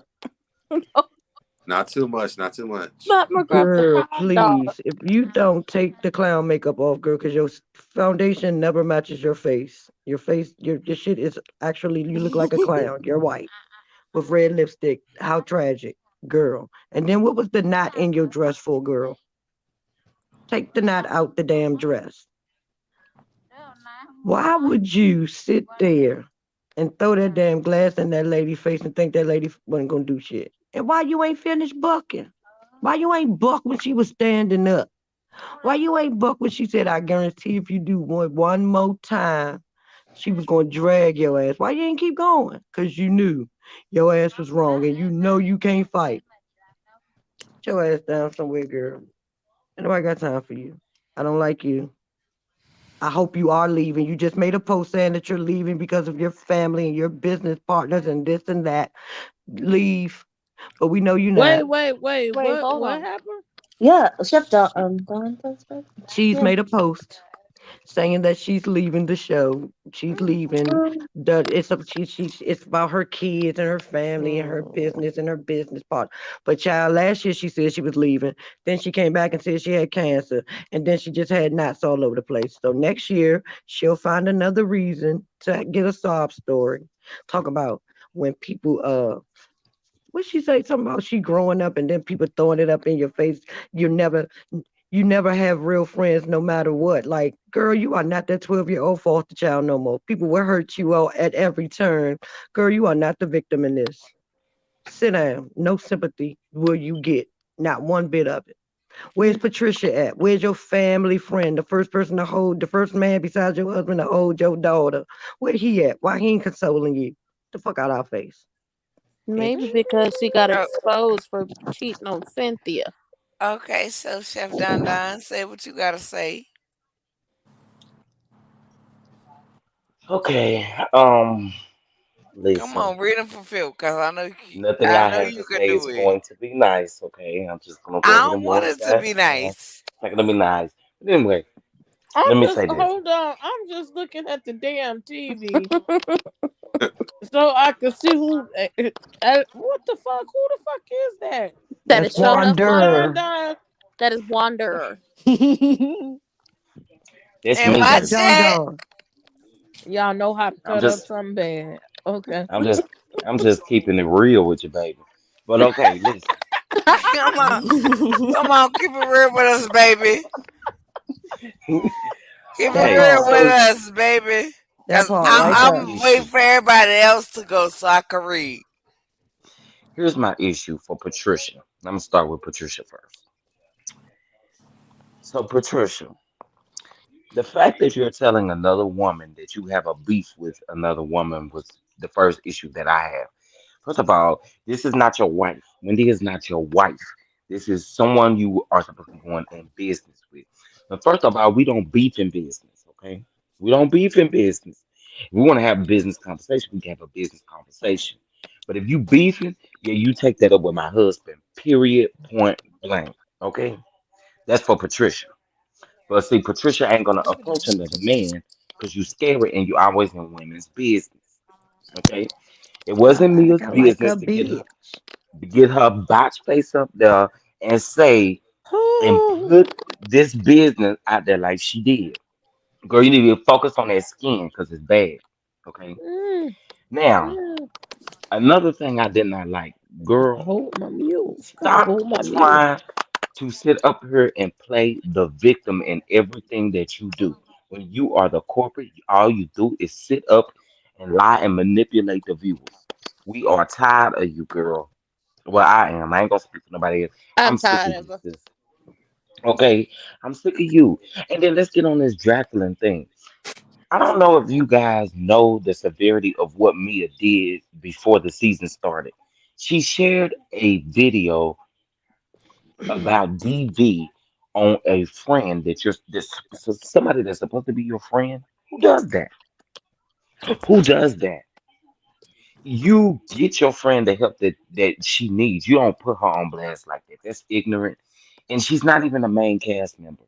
Not too much. Not too much. not McGruff the Girl, crime dog. please. If you don't take the clown makeup off, girl, because your foundation never matches your face. Your face, your shit is actually, you look like a clown. You're white with red lipstick. How tragic, girl. And then what was the knot in your dress for, girl? Take the knot out the damn dress. Why would you sit there and throw that damn glass in that lady's face and think that lady wasn't gonna do shit? And why you ain't finished bucking? Why you ain't buck when she was standing up? Why you ain't buck when she said, I guarantee if you do one more time, she was gonna drag your ass. Why you ain't keep going? Cause you knew your ass was wrong and you know you can't fight. Get your ass down somewhere, girl. And nobody got time for you. I don't like you. I hope you are leaving. You just made a post saying that you're leaving because of your family and your business partners and this and that. Leave. But we know you're Wait, not. wait, wait. Wait, hold What on. happened? Yeah, Chef Don first. She's Yeah. made a post saying that she's leaving the show. She's leaving. It's about her kids and her family and her business and her business part. But child, last year she said she was leaving. Then she came back and said she had cancer. And then she just had knots all over the place. So next year she'll find another reason to get a sob story. Talk about when people what she say? Something about she growing up and then people throwing it up in your face. You never You never have real friends no matter what. Like, girl, you are not that 12-year-old foster child no more. People will hurt you all at every turn. Girl, you are not the victim in this. Sit down. No sympathy will you get. Not one bit of it. Where's Patricia at? Where's your family friend? The first person to hold, the first man besides your husband to hold your daughter. Where he at? Why he ain't consoling you? The fuck out our face, Maybe bitch. because she got Oh, exposed for cheating on Cynthia. okay, so Chef Don Don, say what you gotta say. Okay. Come Listen. on, read them for Phil, cause Nothing I I know have to you can say is do it. going to be nice. Okay. I'm just gonna go I ahead don't and want warn it to that be now. nice. It's not gonna be nice. But anyway, I'm let me just say this. hold on. I'm just looking at the damn TV so I can see who. What the fuck? Who the fuck is that? That That's is show enough Don Wander. Wanderer. Don. That is Wanderer. That's And me, That's watch baby. Don it. Don. Y'all know how to I'm cut up just something bad. Okay. I'm just I'm just keeping it real with you, baby. But okay, listen. Come on, come on, keep it real with us, baby. Keep it That Okay, real part. with so us, baby. That Cause part here's right my there. I'm waiting issue. for everybody else to go so I can read. Here's my issue for Patricia. I'm gonna start with Patricia first. So Patricia, the fact that you're telling another woman that you have a beef with another woman was the first issue that I have. First of all, this is not your wife. Wendy is not your wife. This is someone you are supposed to be going in business with. But first of all, we don't beef in business, okay? We don't beef in business. If we want to have a business conversation, we can have a business conversation. But if you beefing, yeah, you take that up with my husband. Period. Point blank. Okay? That's for Patricia. But see, Patricia ain't gonna approach another man because you scary and you always in women's business. Okay? It wasn't Mia's Like business a bitch. to get her botch face up there and say and put this business out there like she did. Girl, you need to focus on that skin because it's bad. Okay. Mm, Now, mm. another thing I did not like, girl, Hold my mule. Gotta stop hold my mule. trying to sit up here and play the victim in everything that you do. When you are the corporate, all you do is sit up and lie and manipulate the viewers. We are tired of you, girl. Well, I am. I ain't gonna speak for nobody else. I'm I'm sick tired of of you, her. sis. Okay, I'm sick of you. And then let's get on this Jacqueline thing. I don't know if you guys know the severity of what Mia did before the season started. She shared a video about DV on a friend that you're this somebody that's supposed to be your friend. Who does that? Who does that? You get your friend the help that she needs. You don't put her on blast like that. That's ignorant. And she's not even a main cast member.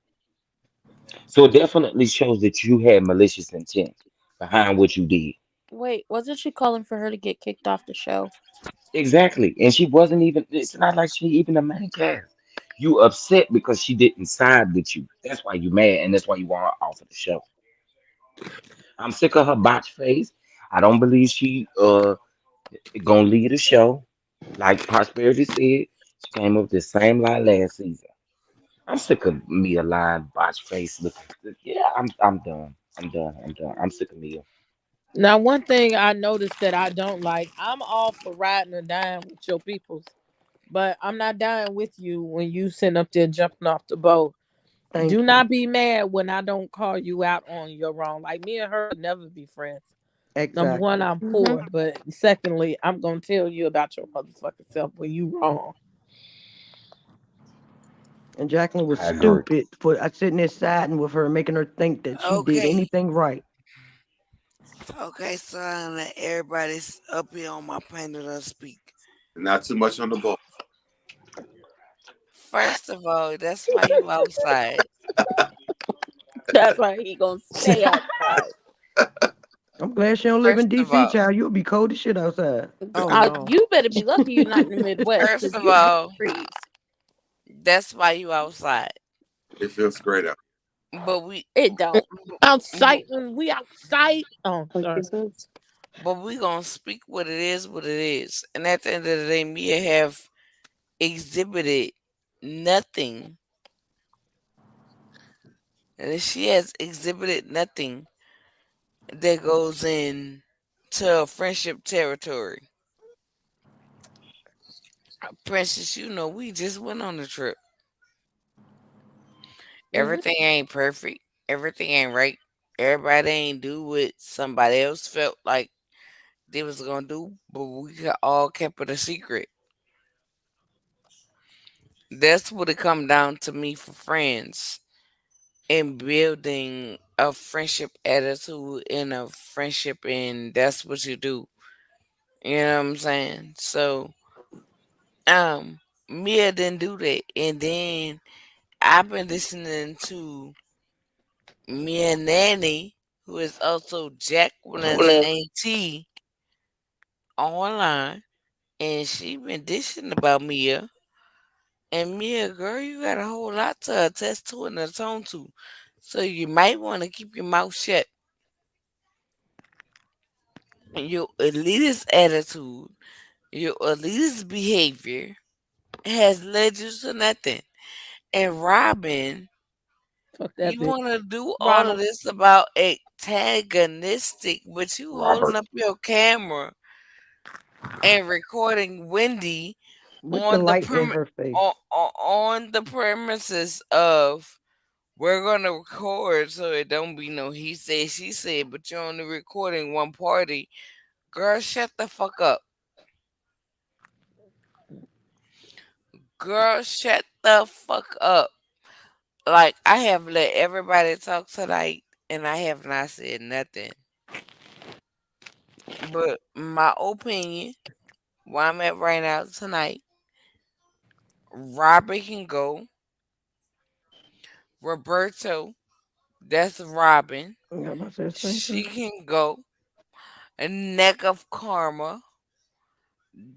So it definitely shows that you had malicious intent behind what you did. Wait, wasn't she calling for her to get kicked off the show? Exactly. And she wasn't even, it's not like she even a main cast. You upset because she didn't side with you. That's why you mad and that's why you want her off of the show. I'm sick of her botch face. I don't believe she gonna lead the show. Like Prosperity said, she came up with the same lie last season. I'm sick of Mia lying, botch face looking. Yeah, I'm done. I'm done. I'm done. I'm sick of Mia. Now, one thing I noticed that I don't like, I'm all for riding or dying with your peoples, but I'm not dying with you when you sitting up there jumping off the boat. Do Thank you. not be mad when I don't call you out on your wrong. Like me and her would never be friends. Number one, Exactly. I'm Mm-hmm. poor, but secondly, I'm gonna tell you about your motherfucking self when you wrong. And Jacqueline was I agree. stupid for sitting there siding with her, making her think that she did Okay. anything right. Okay, so I let everybody's up here on my panel to speak. Not too much on the ball. First of all, that's why you outside. That's why he gonna stay outside. I'm glad she don't live First in of DC, all, child. You'll be cold as shit outside. Oh no. You better be lucky you're not in the Midwest first because of you can all, freeze. that's why you outside. It feels great out. But we, It don't. but, Outside when we outside. Oh, Like sorry. this is. but we gonna speak what it is. And at the end of the day, Mia have exhibited nothing and she has exhibited nothing that goes in to friendship territory. Princess, you know, we just went on a trip. Mhm. Everything ain't perfect. Everything ain't right. Everybody ain't do what somebody else felt like they was gonna do, but all kept it a secret. That's what it come down to me for friends and building a friendship attitude and a friendship, and that's what you do. You know what I'm saying? So, Mia didn't do that, and then I've been listening to Mia Nanny, who is also Jacqueline's auntie, online, and she been dishing about Mia. And Mia, girl, you got a whole lot to attest to and atone to. So you might want to keep your mouth shut. Your elitist attitude, your elitist behavior has led you to nothing. And Robin, Fuck that you bitch. want to do all of Ronald. this about antagonistic, but you holding Robert. up your camera and recording Wendy With the on the light in her face. on the premises of we're gonna record so it don't be no he said she said, but you're only recording one party. Girl, shut the fuck up. Girl, shut the fuck up. Like I have let everybody talk tonight and I have not said nothing. But my opinion, where I'm at right now tonight, Robert can go. Roberto, that's Robin. Yeah, I'm about to say the same She thing. can go. A neck of karma,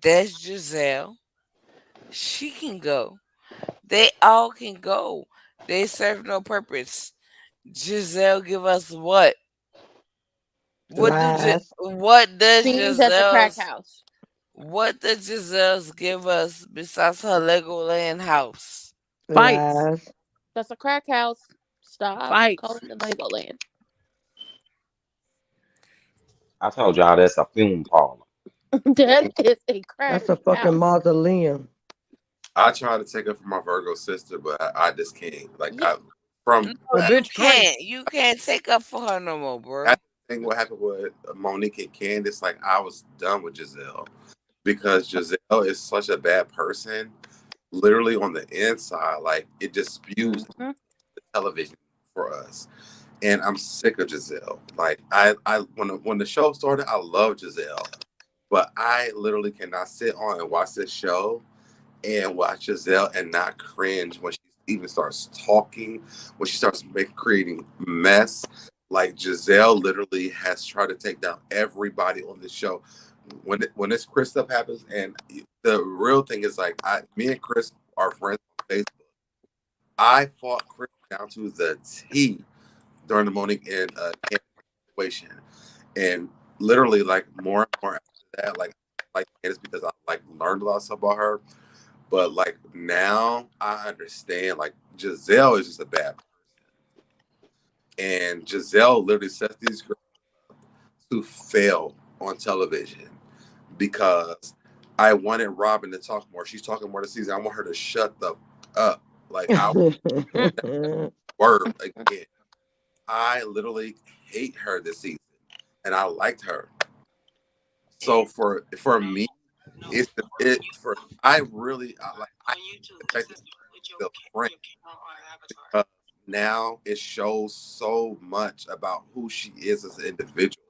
that's Giselle. She can go. They all can go. They serve no purpose. Giselle give us what? Lies. What does Scenes at the crack Giselle's house. what does Giselle's give us besides her Legoland house? Fights. Lies. That's a crack house. Stop Fights. calling it Legoland. I told y'all that's a fume parlor. That is a crack That's a fucking house. mausoleum. I tried to take it from my Virgo sister, but I just can't. Like Yeah. I from Well, You bitch, pray. can't. You can't take up for her no more, I bro. think what happened with Monique and Candace, like I was done with Giselle because Giselle is such a bad person. Literally on the inside, like it just spews on Mhm. the television for us. And I'm sick of Giselle. Like I when the show started, I love Giselle, but I literally cannot sit on and watch this show and watch Giselle and not cringe when she even starts talking, when she starts creating mess. Like Giselle literally has tried to take down everybody on the show. When this Chris stuff happens, and the real thing is like me and Chris are friends on Facebook. I fought Chris down to the T during the Monique and Candace situation, and literally like more and more after that, like Candace because I like learned a lot of stuff about her. But like now I understand like Giselle is just a bad person. And Giselle literally sets these girls to fail on television because I wanted Robin to talk more. She's talking more this season. I want her to shut the up. Like I Mm. word again. I literally hate her this season. And I liked her. So for me, it's it for I really I expect this to friend because now it shows so much about who she is as an individual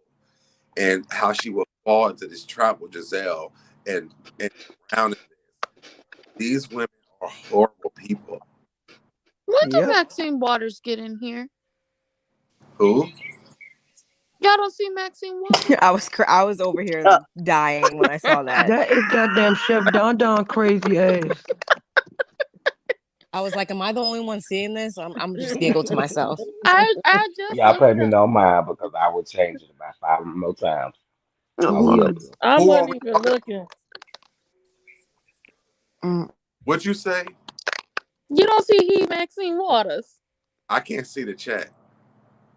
and how she will fall into this trap with Giselle and drown in this. These women are horrible people. When did Yep. Maxine Waters get in here? Who? Y'all don't see Maxine Waters? I was over here dying when I saw that. That is goddamn Chef Don Don crazy ass. I was like, "Am I the only one seeing this?" I'm just giggle to myself. I just Y'all looked pay it me up. no mind because I will change it about 5 more times. I Oh yeah. would. I Who are wasn't we even talking? looking. Mm. What you say? You don't see Maxine Waters. I can't see the chat.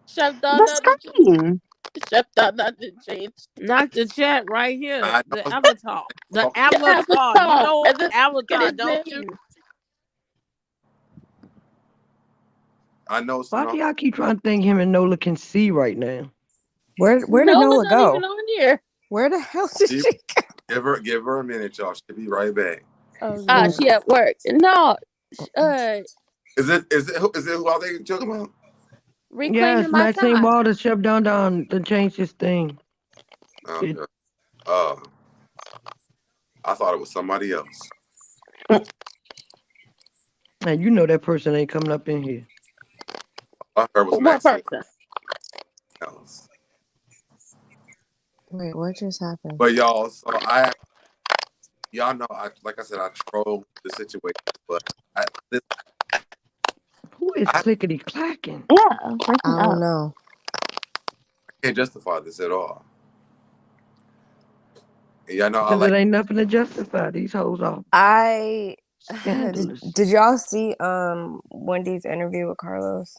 Chef Don The nothing. screen. Chef Don nothing changed. Not the chat right here. I The know. avatar. The Okay. The avatar. You avatar. know And the second avatar, his don't you? name. I know. Why No, do y'all keep trying to think him and Nola can see right now? Where did Nola's Nola not even go? on here. Where the hell did she, she go? give her a minute, y'all. She'll be right back. Oh, Who? She at work. No. Is it who I think you're talking about? Reclaiming Yes, my Maxine time. Waters, Chef Don Don, to change his thing. Okay. Uh, I thought it was somebody else. And you know that person ain't coming up in here. I heard it was What Maxine person? else. Wait, what just happened? But y'all know, like I said, I trolled the situation, but this, Who is I clickety clacking? Yeah, I breaking don't up. know. can't justify this at all. And y'all know I Because like it ain't nothing to justify. These hoes are I scandalous. did y'all see Wendy's interview with Carlos?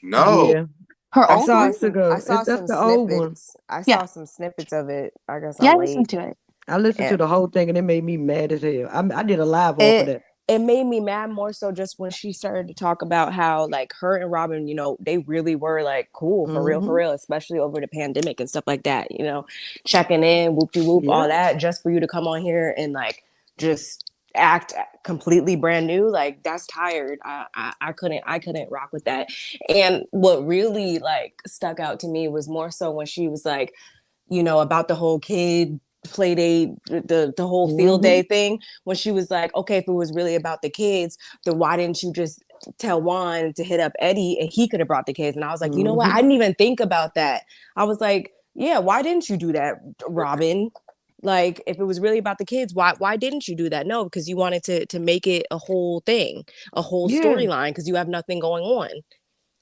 no. Yeah, Her I old 2 saw one? weeks some I ago. saw That's some the old one. snippets. I Yeah. saw some snippets of it. I guess Yeah, I'm I late. listened to it. I listened to And the whole thing and it made me mad as hell. I did a live off of it that. it made me mad more so just when she started to talk about how like her and Robin, they really were like cool for Mm-hmm. real, especially over the pandemic and stuff like that, checking in, whoop de whoop, Yeah. all that, just for you to come on here and like just act completely brand new, like that's tired. I couldn't rock with that. And what really like stuck out to me was more so when she was like, about the whole kid play date, the whole field Mm-hmm. day thing, when she was like, okay, if it was really about the kids, then why didn't you just tell Juan to hit up Eddie and he could have brought the kids? And I was like, you know what? Mm-hmm. I didn't even think about that. I was like, yeah, why didn't you do that, Robin? Like, if it was really about the kids, why didn't you do that? No, because you wanted to make it a whole thing, a whole Yeah. storyline, because you have nothing going on.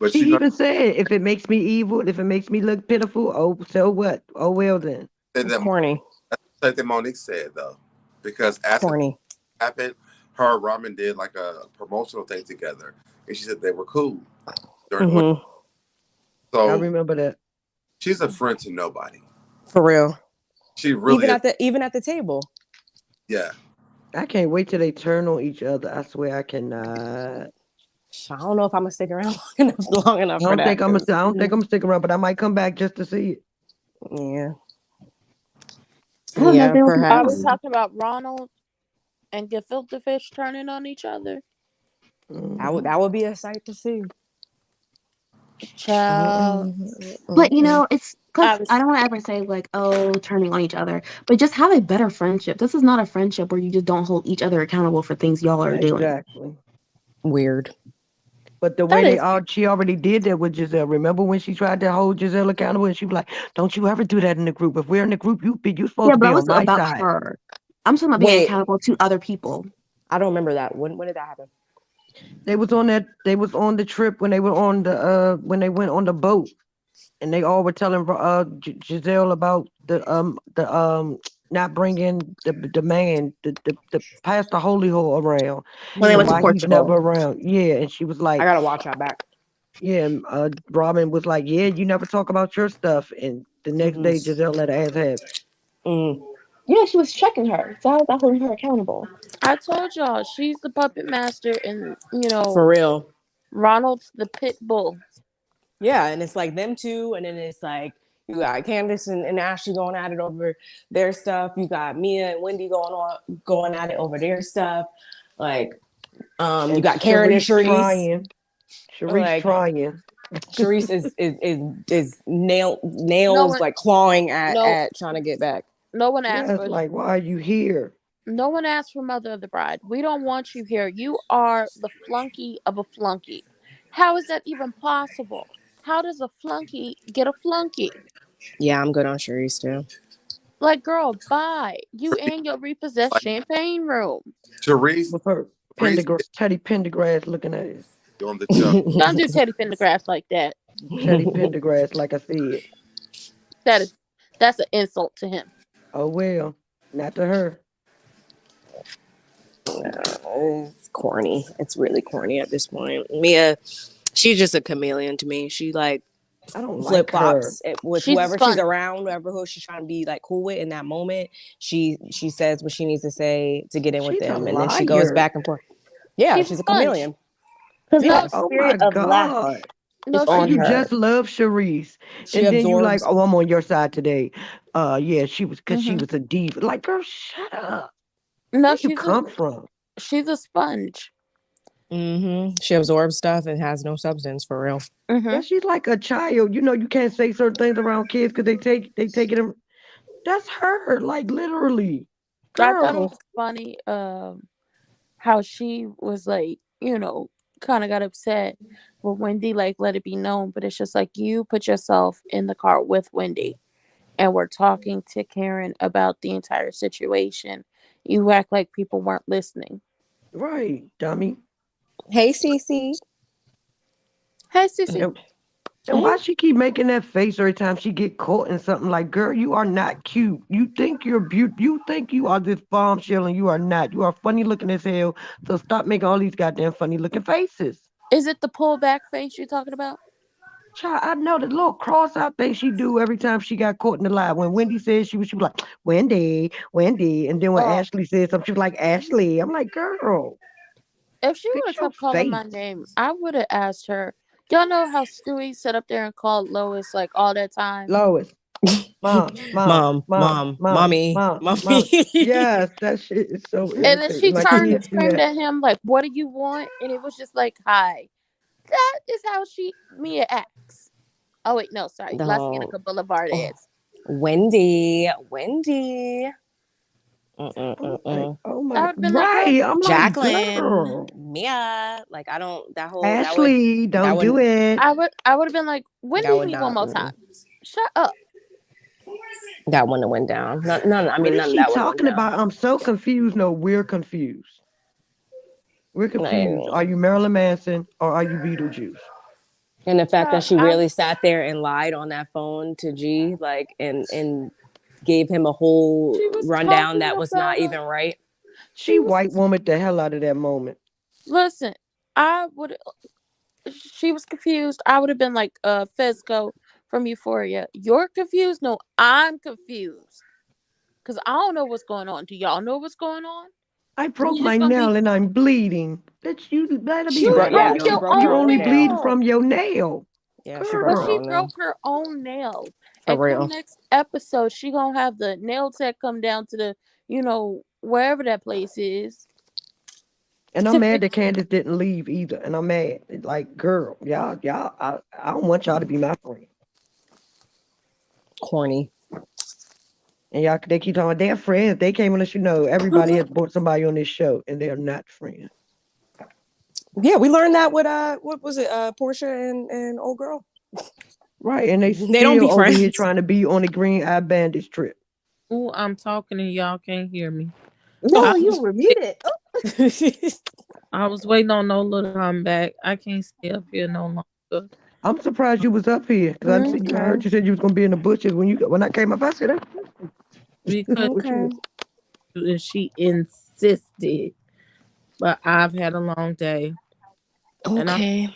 But She you know, even said, if it makes me evil, if it makes me look pitiful, oh, so what? Oh, well then. It's corny. that's something Monique said though, because after that Corny. happened, her and Ramen did like a promotional thing together, and she said they were cool during the week. Mm-hmm. I So remember that. she's a friend to nobody. For real. She really is. Even at the table. Yeah. I can't wait till they turn on each other. I swear I cannot. I don't know if I'm gonna stick around long enough I for don't that. think I'm gonna. I don't think I'm gonna stick around, but I might come back just to see it. Yeah, I don't know if yeah, they will be Are we perhaps filmed. talking about Ronald and gefilte fish turning on each other? Mm-hmm. that would be a sight to see. Child. But it's I because I was don't want to ever say like, oh, turning on each other, but just have a better friendship. This is not a friendship where you just don't hold each other accountable for things y'all are doing. Exactly. Weird. But the that way is she already did that with Giselle. Remember when she tried to hold Giselle accountable, and she was like, "Don't you ever do that in the group. If we're in the group, you supposed Yeah, to but be that on was my about side." her. I'm talking about being Wait, accountable to other people. I don't remember that. When did that happen? They was on that. They was on the trip when they were on the when they went on the boat, and they all were telling Giselle about the not bringing the man the Pastor Holy Hole around, When they and went to why Hmm. he's never Portugal. around. Yeah, and she was I like, gotta watch that back. yeah, and, Robin was like, yeah, you never talk about your stuff, and the next Hmm. day Giselle let her ass have it. Mm. Yeah, she was checking her. So I was holding her accountable. I told y'all she's the puppet master and For real. Ronald's the pit bull. Yeah, and it's like them two, and then it's like you got Candace and Ashley going at it over their stuff. You got Mia and Wendy going at it over their stuff. Like, you And got Karen and Sharice. Sharice Like trying. Sharice is No nails one like clawing no at trying to get back. no one asked Yeah, it's for like, why are you here? no one asked for Mother of the Bride. We don't want you here. You are the flunky of a flunky. How is that even possible? How does a flunky get a flunky? Yeah, I'm good on Sharice too. Like, girl, bye. You and your repossessed Like champagne room. Therese, With her Therese is Teddy Pendergrass looking at it. on the show. Don't do Teddy Pendergrass like that. Teddy Pendergrass, like I said. That is that's an insult to him. Oh well, not to her. It's corny. It's really corny at this point. Mia She's just a chameleon to me. She like I don't flip like her. flops with She's a whoever she's sponge. around, who she's trying to be like cool with in that moment. She says what she needs to say to get in with She's a them, and then she goes liar. back and forth. Yeah, She's a she's a sponge. chameleon. Because Yeah, no Oh my spirit of lack God. is No, Like on you she her. just love Sharice, she and then you like, absorbs. oh, I'm on your side today. Yeah, she was because she Hmm. was a diva. Like, girl, shut up. No, Where you come from? she's a sponge. She absorbs stuff and has no substance for real. Yeah, Hmm. she's like a child. You know, you can't say certain things around kids because they take it. That's her, like literally, I thought it girl. was funny how she was like, kind of got upset when Wendy like let it be known, but it's just like you put yourself in the car with Wendy and we're talking to Karen about the entire situation. You act like people weren't listening. Right, dummy. Hey, Cece. Hey, Sissy. And, and why she keep making that face every time she get caught in something? Like, girl, you are not cute. You think you're beautiful. You think you are this bombshell, and you are not. You are funny looking as hell. So stop making all these goddamn funny looking faces. Is it the pullback face you're talking about? Child, I know the little cross out thing she do every time she got caught in the lie. When Wendy said she was like, Wendy, Wendy. And then when Oh, Ashley said something, she was like, Ashley. I'm like, girl, if she would have fix your kept calling my face. name, I would have asked her. Y'all know how Stewie sat up there and called Lois like all that time? Lois, mom, mom, Mom, mom, mom, mom, mommy, mom, mommy. mom. Yes, that shit is so And then irritating. she Like turned and kids do screamed that. at him like, "What do you want?" And it was just like, "Hi." That is how Mia acts. Oh wait, no, sorry, La No. Cienega Boulevard Oh, is. Wendy. I'm like, Mm-mm-mm-mm. oh I my, would have been like, "Girl, right. I'm like, Jacqueline, girl, Mia. Like I don't. Ashley, That don't would. do it. I would have been like, That Wendy, would me one not. more time. Shut up." That wouldn't have went down. None. I What mean, is none of she that would have went talking down. about? I'm so confused. No, we're confused. We're confused. Like, Are you Marilyn Manson or are you Beetlejuice? and the fact that Child, she really sat there and lied on that phone to G, like, and gave him a whole she was rundown talking that was not about. even right. She She was white woman the hell out of that moment. listen. I would. She was confused. I would have been like, Fezco from Euphoria. You're confused? No, I'm confused. Because I don't know what's going on. Do y'all know what's going on? I We broke my just gonna be. nail and I'm bleeding. Bitch, you better be You bleeding. broke She your broke her You own own only nail. bleeding nail. from your nail. Yeah, she broke But her she Girl. own nail broke her own nail. for And come real. next episode, she gonna have the nail tech come down to the, wherever that place is And I'm to mad fix. that Candace didn't leave either. And I'm mad. Like, girl, y'all, I don't want y'all to be my friend. Corny. And y'all, they keep talking, they're friends. They came and let you know everybody has bought somebody on this show, and they're not friends. Yeah, we learned that with what was it, Portia and old girl. Right, and they They don't be still over here friends. trying to be on the Green Eye Bandits trip. Oh, I'm talking and y'all can't hear me. I No, you were muted. Oh. I was waiting on Nola to come back. I can't stay up here no longer. I'm surprised you was up here because I Okay. heard you said you was gonna be in the bushes when I came up. I said, Because what you Okay. want? and she insisted. But I've had a long day. And Okay.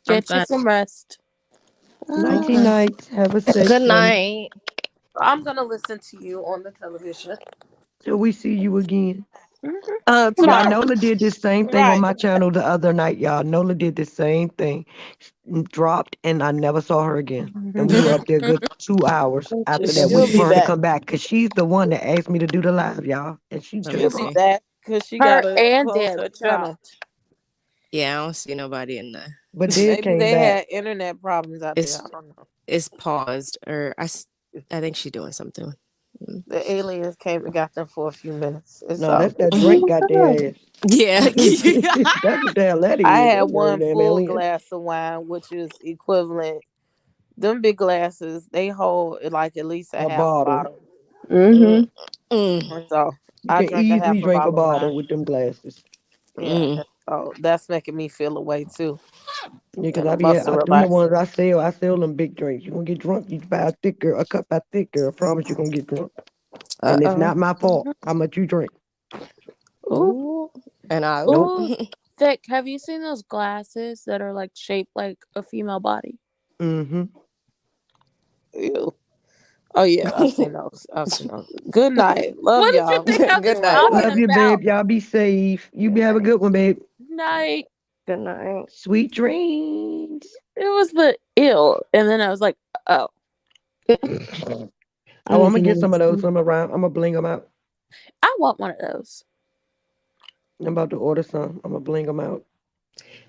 I'm Get you fine. some rest. Nighty Okay. night. Have a safe Good one night. I'm gonna listen to you on the television till we see you again. Hmm. Y'all, tomorrow. Nola did this same thing on Right. my channel the other night. Y'all, Nola did the same thing. Dropped, and I never saw her again. And we were up there a good 2 hours after that, She'll waiting be for her to back. come back because she's the one that asked me to do the live, y'all, and she Let me She'll just be see. dropped. back because she Her gotta and close Deb her channel. dropped. Yeah, I don't see nobody in there. But Deb Maybe came they back. had internet problems out there. It's I don't know. it's paused, or I think she's doing something. The aliens came and got them for a few minutes. It's No, all that's good. that Drake got their ass. Yeah. That's what the hell that I is. had Those were one damn full aliens. glass of wine, which is equivalent. Them big glasses, they hold like at least a A half a bottle. bottle. Mm, Mm-hmm. mm, And so You I can drank a easily half a drink a bottle of bottle wine. with them glasses. Yeah. mm. And so that's making me feel away too. Yeah, cause And I the be muscle them the ones relaxer. I sell. I sell them big drinks. You gonna get drunk? You buy a cup by thick girl. I promise you gonna get drunk. And it's Uh not my fault Mm-hmm. how much you drink. Ooh, Ooh. And I Nope. ooh. Vic, have you seen those glasses that are like shaped like a female body? Mm-hmm. Ew. Oh yeah, I've seen those. I've seen those. Good night. Love What did you y'all. think I Good was night. talking Love you, babe. about? Y'all be safe. You Good be have a night. good one, babe. Night. Good night. Sweet dreams. It was the ill, and then I was like, oh, Oh, I'm Honestly, gonna get no. some of those. I'm gonna bling them out. I want one of those. I'm about to order some. I'm gonna bling them out.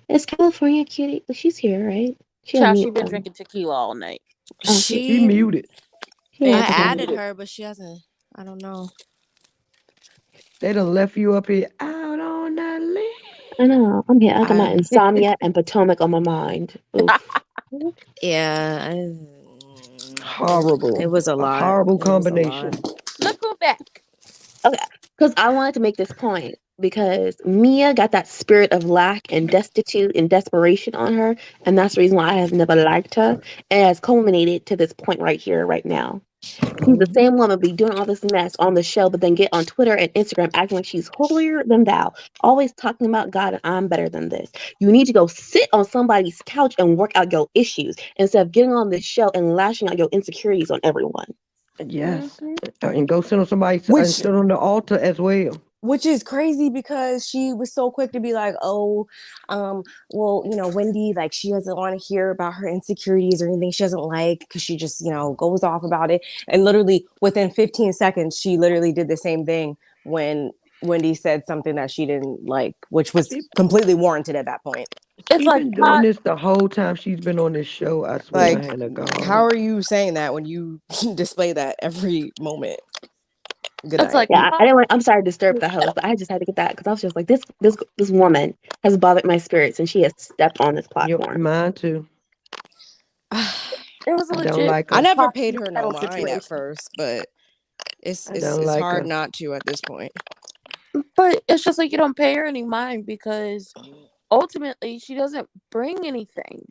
Is California cutie? She's here, right? She Child, she unmute been them. drinking tequila all night. Oh, she She She, muted. she I is And again. added muted. her, but she hasn't. I don't know. They done left you up here out on that land. I know. I'm here. I got my I insomnia and Potomac on my mind. Oof. yeah. It Horrible. was a A lot. horrible It was a lot. combination. Look who back. Okay, because I wanted to make this point because Mia got that spirit of lack and destitute and desperation on her, and that's the reason why I have never liked her. And it has culminated to this point right here, right now. She's the Hmm. same woman be doing all this mess on the show, but then get on Twitter and Instagram acting like she's holier than thou, always talking about God and I'm better than this. You need to go sit on somebody's couch and work out your issues instead of getting on this show and lashing out your insecurities on everyone. Yes. Hmm. And go sit on somebody and Which sit on the altar as well. which is crazy because she was so quick to be like, oh, well, Wendy, like she doesn't want to hear about her insecurities or anything she doesn't like because she just, goes off about it. And literally within 15 seconds, she literally did the same thing when Wendy said something that she didn't like, which was She completely warranted at that point. It's she like been doing hot. this the whole time she's been on this show. I swear, Like, hand of how God. are you saying that when you display that every moment? Good It's night. like Yeah, I hot. didn't want. I'm sorry to disturb the host, but I just had to get that because I was just like, this woman has bothered my spirits, and she has stepped on this Yep, platform. mine too. It was a I don't legit like I her. never hot paid her no kettle mind at situation. first, but it's I it's don't it's like hard her. not to at this point. But it's just like you don't pay her any mind because ultimately she doesn't bring anything.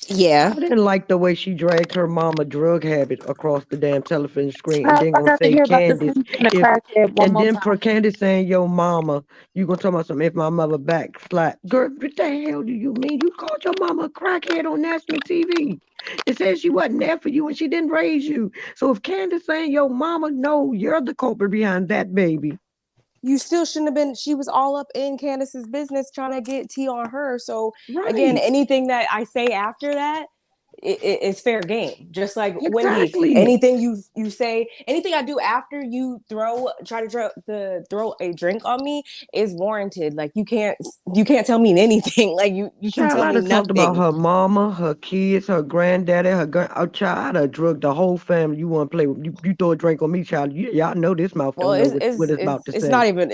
Yeah. I didn't like the way she dragged her mama drug habit across the damn television screen and Child, then I gonna got to say hear about this Candace woman being a if crackhead one and more then time. for Candace saying yo mama, you gonna talk about something if my mother backslide. Girl, what the hell do you mean? You called your mama a crackhead on national TV. It says she wasn't there for you and she didn't raise you. So if Candace saying yo mama, no, you're the culprit behind that baby. You still shouldn't have been. She was all up in Candace's business trying to get tea on her. So again, Right. anything that I say after that, it's fair game. Just like Wendy, Exactly. anything you say, anything I do after you try to throw a drink on me is warranted. Like you can't tell me anything. Like you can Child, tell I'd me have talked about nothing. her mama, her kids, her granddaddy, her child. I'd have drugged the whole family. You want to play with you throw a drink on me, child. Y'all know this mouth Well, don't know what it's about to it's say. not even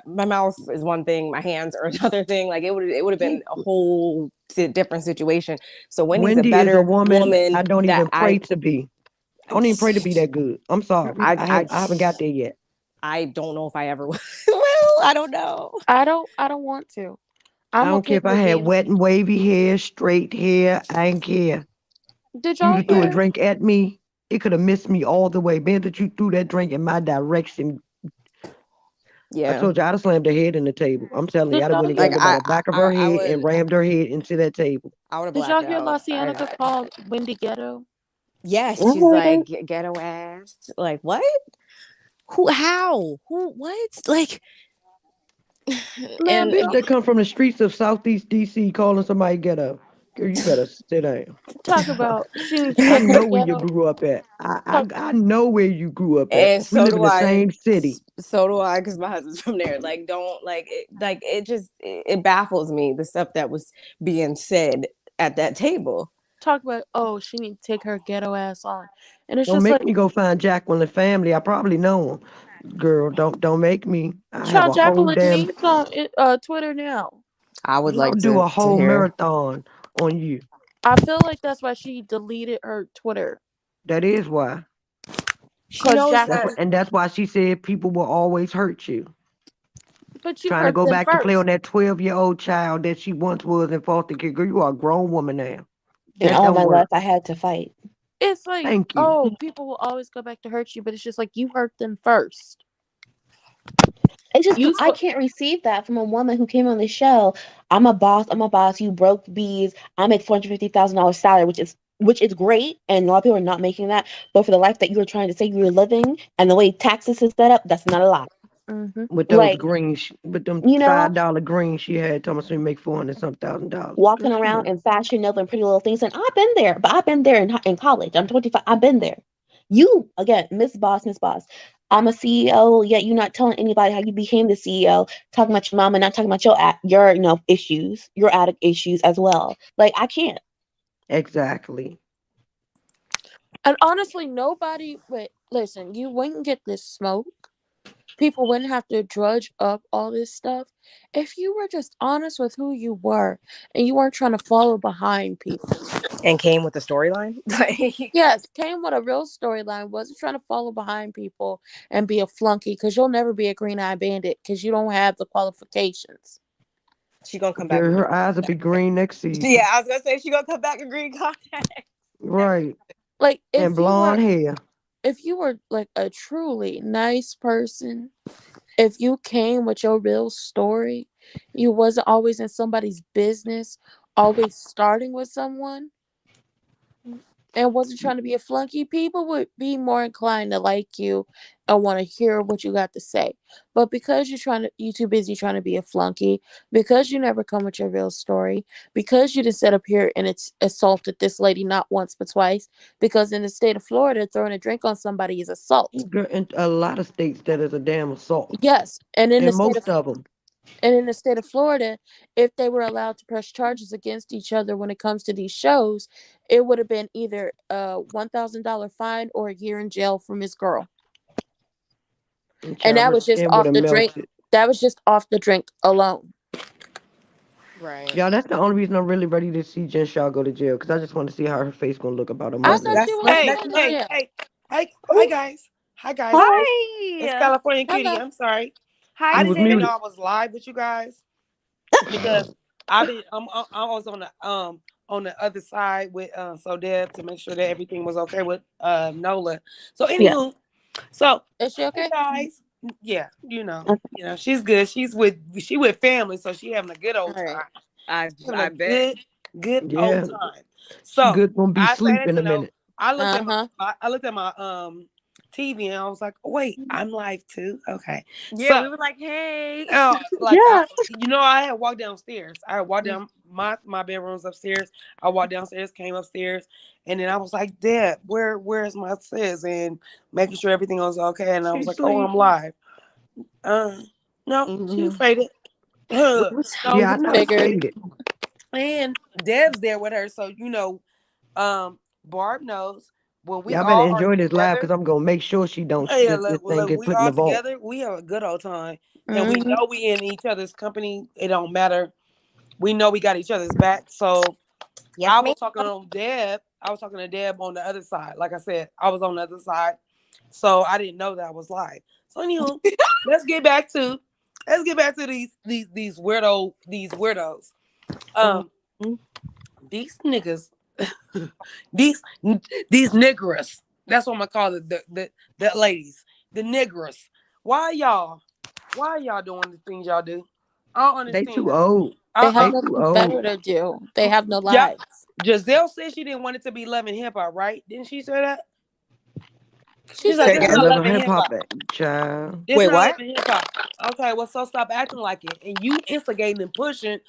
my mouth is one thing, my hands are another thing. Like it would have Yeah. been a whole different situation. So Wendy's a Wendy is a better woman woman I don't that even pray to be. I don't even pray to be that good. I'm sorry. I I I haven't got there yet. I don't know if I ever will. I don't know. I don't want to. I I'm don't care okay if I with had being. wet and wavy hair, straight hair. I ain't care. Did You'd y'all have threw a hear? drink at me. It could have missed me all the way. Being that you threw that drink in my direction, I Yeah. told you I'd have slammed her head in the table. I'm telling you, Did I'd have y'all went and hear? Like grabbed her by the back of her I head would and rammed her head into that table. I would have Did blacked y'all hear out. La Cienega called Wendy Ghetto? I Yes, she's heard like it. ghetto ass. Like what? Who? How? Who? What? Like Man, a and bitch that come from the streets of Southeast DC calling somebody ghetto. Girl, you better sit down. Talk about she needs to I take her know where you ghetto. grew up at. Talk, I know where you grew up at. and We so live do in the I. same city. So do I, because my husband's from there. Like, don't like it. Just it baffles me the stuff that was being said at that table. talk about. Oh, she needs to take her ghetto ass on, and it's Don't just make like, me go find Jacqueline family. I probably know them. Girl, don't make me. I have child, a whole Jacqueline damn needs on Twitter now. I would I'll like do a to whole hear. marathon on you. I feel like that's why she deleted her Twitter That is why. She because knows that. Jacqueline. And that's why she said people will always hurt you. But you Trying to hurt go them back to play on first. that 12-year-old child that she once was in foster care. Girl, you are a grown woman now. And That all don't my work. life, I had to fight. It's like, Thank you. oh, people will always go back to hurt you, but it's just like you hurt them first. It's just You I spo- can't receive that from a woman who came on the show. I'm a boss. I'm a boss. You broke bees. I make $450,000 salary, which is great, and a lot of people are not making that. But for the life that you were trying to say you were living and the way taxes is set up, that's not a lot. Mhm. With those Like, greens, with them you know, $5 greens she had, Thomas, we make 400 some $1,000. walking Good for around her. in Fashion Nova and Pretty Little Things, and I've been there, but I've been there in college. I'm 25. I've been there. You again, Miss Boss, Miss Boss. I'm a CEO, yet you're not telling anybody how you became the CEO. Talking about your mama, not talking about your issues, your addict issues as well. Like I can't. Exactly. And honestly, nobody. Wait, listen. You wouldn't get this smoke. People wouldn't have to drudge up all this stuff if you were just honest with who you were and you weren't trying to follow behind people. And came with the storyline. Like, Yes, came with a real storyline. Wasn't trying to follow behind people and be a flunky because you'll never be a green eye bandit because you don't have the qualifications. she gonna come back Girl, with her eyes will be green next yeah, season. I was gonna say she gonna come back with green contact. Right. Like And blonde hair. if you were like a truly nice person, if you came with your real story, you wasn't always in somebody's business, always starting with someone, and wasn't trying to be a flunky, people would be more inclined to like you and want to hear what you got to say. But because you too busy trying to be a flunky, because you never come with your real story, because you just sit up here and it's assaulted this lady not once but twice, because in the state of Florida, throwing a drink on somebody is assault. Girl, in a lot of states that is a damn assault. Yes, And most of them. and in the state of Florida, if they were allowed to press charges against each other when it comes to these shows, it would have been either a $1,000 fine or a year in jail for Miss Girl. And And child, that her was just skin would off have the drink. melted. That was just off the drink alone. Right. Yeah, that's the only reason I'm really ready to see Jen Shaw go to jail, because I just want to see how her face gonna look about a I month thought she later. was Hey, going to hey, jail. hey, hey, hi Oh, guys. Hi guys. hi. It's Hi. California Cutie. Hello. I'm sorry. Hi, I You didn't was even know Jen. muted. I was live with you guys because I was on the other side with so Deb to make sure that everything was okay with Nola. So Yeah. anywho, so Is she hey okay? guys. Yeah, Okay. she's good. She with family, so she having a good All old right. time. I Having a I bet. good old Yeah. time. She So good gonna be I say sleep that in to a know. minute. Uh huh. I looked at my TV and I was like, oh, wait, I'm live too. Okay, Yeah, so we were like, hey. like Yeah. I had walked downstairs. I had walked down my bedroom's upstairs. I walked downstairs, came upstairs, and then I was like, Dad, where's my sis? And making sure everything was okay. And I She was like, oh, sleep. I'm live. Uh, no, she Mhm. faded. We So was We Yeah, I just know it's figured. faded. and Dev's there with her, so Barb knows when we Y'all better all are enjoy this live, together. because I'm gonna make sure she don't Yeah, this look, thing look, get we put in the all vault. together. We have a good old time, and we Mm-hmm. know we in each other's company. It don't matter. We know we got each other's back. So yes, ma'am. I was talking to Deb on the other side. Like I said, I was on the other side, so I didn't know that I was live. So anywho, let's get back to these weirdos. Um, Mhm. these niggas, these these niggers. That's what I'm gonna call it. The ladies, the niggers. Why y'all? Why y'all doing the things y'all do? I don't They understand. too old. They have They Uh too nothing old. better to do. They have no Yeah. lives. Giselle said she didn't want it to be Love and Hip Hop, right? Didn't she say that? She She's said like, Say this Not again. not love Love and and hip Hip hop, Hop. child. This Wait, not Love what? and Hip Hop. Okay, well, so stop acting like it. And you instigating and pushing,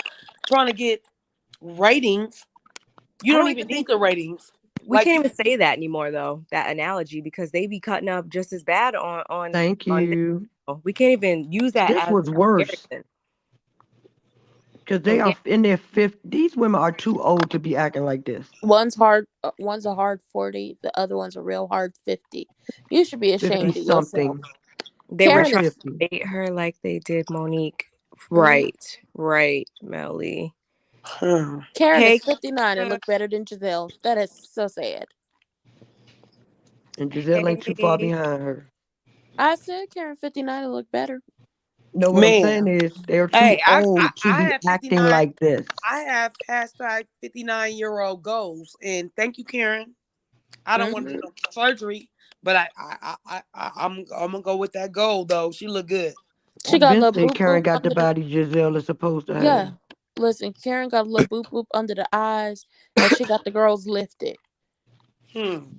trying to get ratings. You I don't don't even even need think the ratings. we Like, can't even say that anymore though, that analogy, because they be cutting up just as bad Thank on you. we can't even use that This as was a worse, comparison. because they Yeah. are in their 50s. These women are too old to be acting like this. one's a hard 40, the other one's a real hard 50. You should be 50 ashamed of yourself. something. They were Or Karen trying is 50. to date her like they did Monique. mhm. Right, Melly. Karen is Hey, 59 and Kira. look better than Giselle. That is so sad. And Giselle ain't too far Hey. behind her. I said Karen 59 and look better. No, what I'm saying man. is they're too Hey, old to I be have acting 59. like this. I have hashtag 59-year-old goals. And thank you, Karen. I don't want to do Hmm. no surgery, but I'm gonna go with that goal though. She look good. She I've got a been little saying boop Karen boop got the under the body Giselle is supposed to yeah. have. Listen, Karen got a little boop boop under the eyes, and she got the girls lifted. And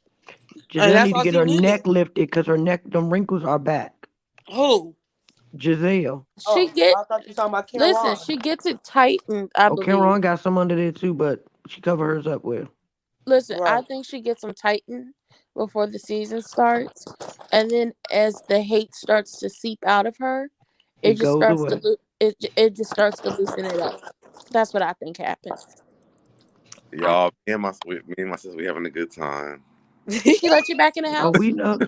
Giselle that's need to all get she her needed. neck lifted because her neck, them wrinkles are back. Who? Giselle. She Oh, get I thought you were talking about listen. Cameron. She gets it tightened, I Oh, believe. Cameron got some under there too, but she cover hers up well. Listen, I Right. think she gets them tightened before the season starts, and then as the hate starts to seep out of her, it It just goes starts to away. it just starts to loosen it up. That's what I think happens. Y'all, me and my sister, we having a good time. She let you back in the Oh, house? we know.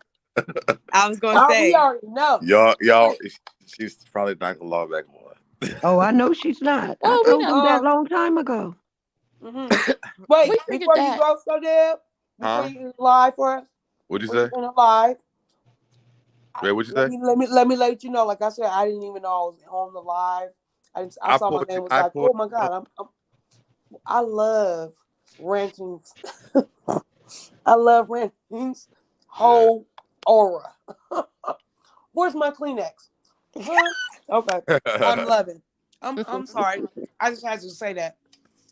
I was gonna Oh, we say, already know. Y'all, she's probably not gonna log back on. Oh, I know she's not. I Oh, we told know. you that Um. long time ago. hmm We Wait, figured before you that. go, so Deb, before Huh? you end live for us, What'd you before you say? end the live, Wait, what'd you let say? me let you know. Like I said, I didn't even know I was on the live. I I saw my pulled you. name was I like, pulled oh my you up. god, I love Ranting's. I love Ranting's Yeah. whole aura. Where's my Kleenex? Huh? Okay, I'm loving. I'm sorry. I just had to say that.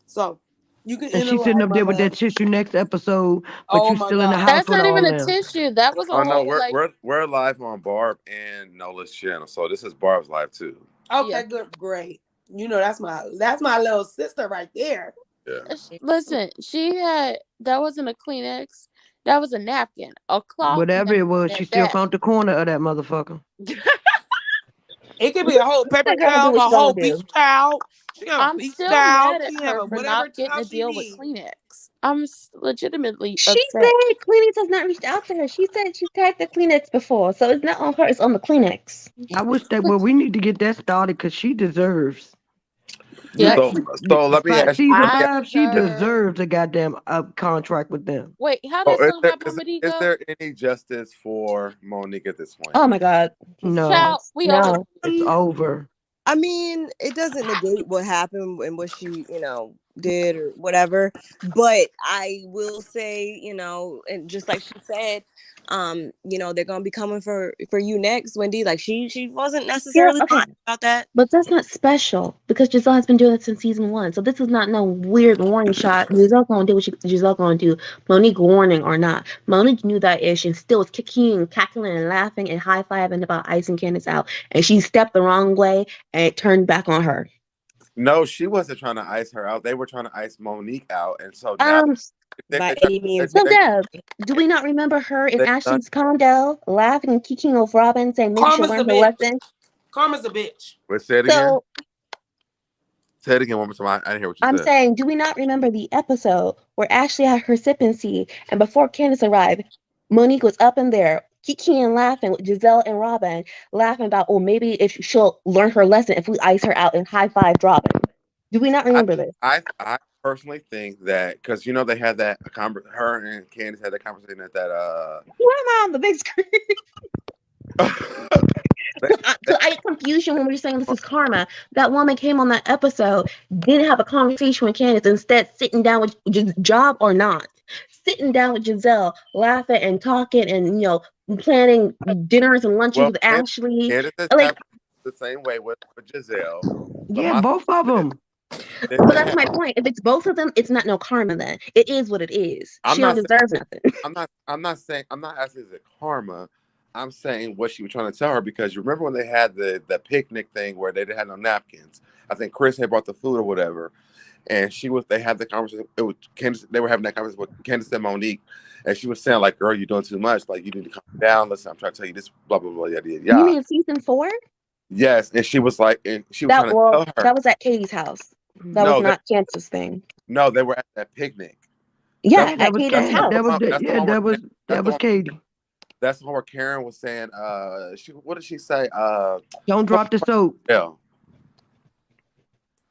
So you can And end the she's sitting live, up my there with that love. tissue next episode, but Oh you my still in the god. house That's with not all even a them. tissue. That was a Oh no, whole we're like we're we're live on Barb and Nola's channel, so this is Barb's live too. yeah. Okay, good, great. You know that's my little sister right there. Yeah. Listen, she had that wasn't a Kleenex. That was a napkin, a cloth Whatever napkin it was, she at still that. found the corner of that motherfucker. It could be Let a whole paper that girl do towel, what a she gonna whole beach do. towel. She can have a I'm beach still towel. mad at She can have her a for whatever not getting towel a she deal with needs. Kleenex. I'm legitimately She upset. said Kleenex has not reached out to her. She said she's tagged the Kleenex before, so it's not on her. It's on the Kleenex. I wish that. Well, we need to get that started because she deserves. Yep. Next, So let me ask. season Let me I ask. 5, she deserve. deserves a goddamn contract with them. Wait, how Oh, that song by Bomba is go? there any justice for Monique at this point? Oh my God, Jesus No, Child, Christ, we over. no. it's over. I mean, it doesn't negate what happened and what she, did or whatever. But I will say, and just like she said, they're gonna be coming for you next, Wendy. Like she wasn't Yeah, necessarily okay. lying about that. But that's not special because Giselle has been doing it since season 1. So this is not no weird warning shot. Giselle gonna do what Giselle gonna do. Monique warning or not. Monique knew that ish and still was kicking, cackling, and laughing and high fiving about icing Candace out. And she stepped the wrong way and it turned back on her. No, she wasn't trying to ice her out. They were trying to ice Monique out, and so now Um, By they try, any they, means so they, Deb, do we not remember her in they done. Ashley's condo laughing and kicking with Robin saying maybe she'll Karma's a learn her bitch. lesson? Karma's a bitch. Wait, say it again. So Say it again one more time. I didn't hear what you I'm said. saying, do we not remember the episode where Ashley had her sip and see, and before Candace arrived, Monique was up in there, kiki and laughing with Giselle and Robin, laughing about, oh, maybe if she'll learn her lesson if we ice her out and high five Robin. Do we not I remember this? I personally think that because they had that her and Candace had that conversation at that Why am I on the big screen? they, they, So I get confusion when we're saying this is karma. That woman came on that episode, didn't have a conversation with Candace, instead sitting down with job or not, sitting down with Giselle, laughing and talking and planning dinners and lunches well, with Ashley. Candace has Like, had the same way with Giselle, but Yeah, my both of thing them. is but they that's had. my point. If it's both of them, it's not no karma then. It is what it is. I'm She don't not saying deserve nothing. I'm not asking is it karma. I'm saying what she was trying to tell her because you remember when they had the picnic thing where they didn't have no napkins. I think Chris had brought the food or whatever, and they had the conversation. It was Candace. They were having that conversation with Candace and Monique, and she was saying like, "Girl, you're doing too much. Like, you need to calm down. Listen, I'm trying to tell you this. Blah blah blah. Yada yada You yada." mean season 4? Yes, and she was like, and she was trying to tell her, That was at Katie's house. That was no, not Candace's thing. no, they were at that picnic. Yeah, That's That at was Katie's that's Candy. house. the That was one. That's the yeah. one where that's That the was one. Katie. That's the one where Karen was saying, what did she say? Don't drop the soap. Yeah.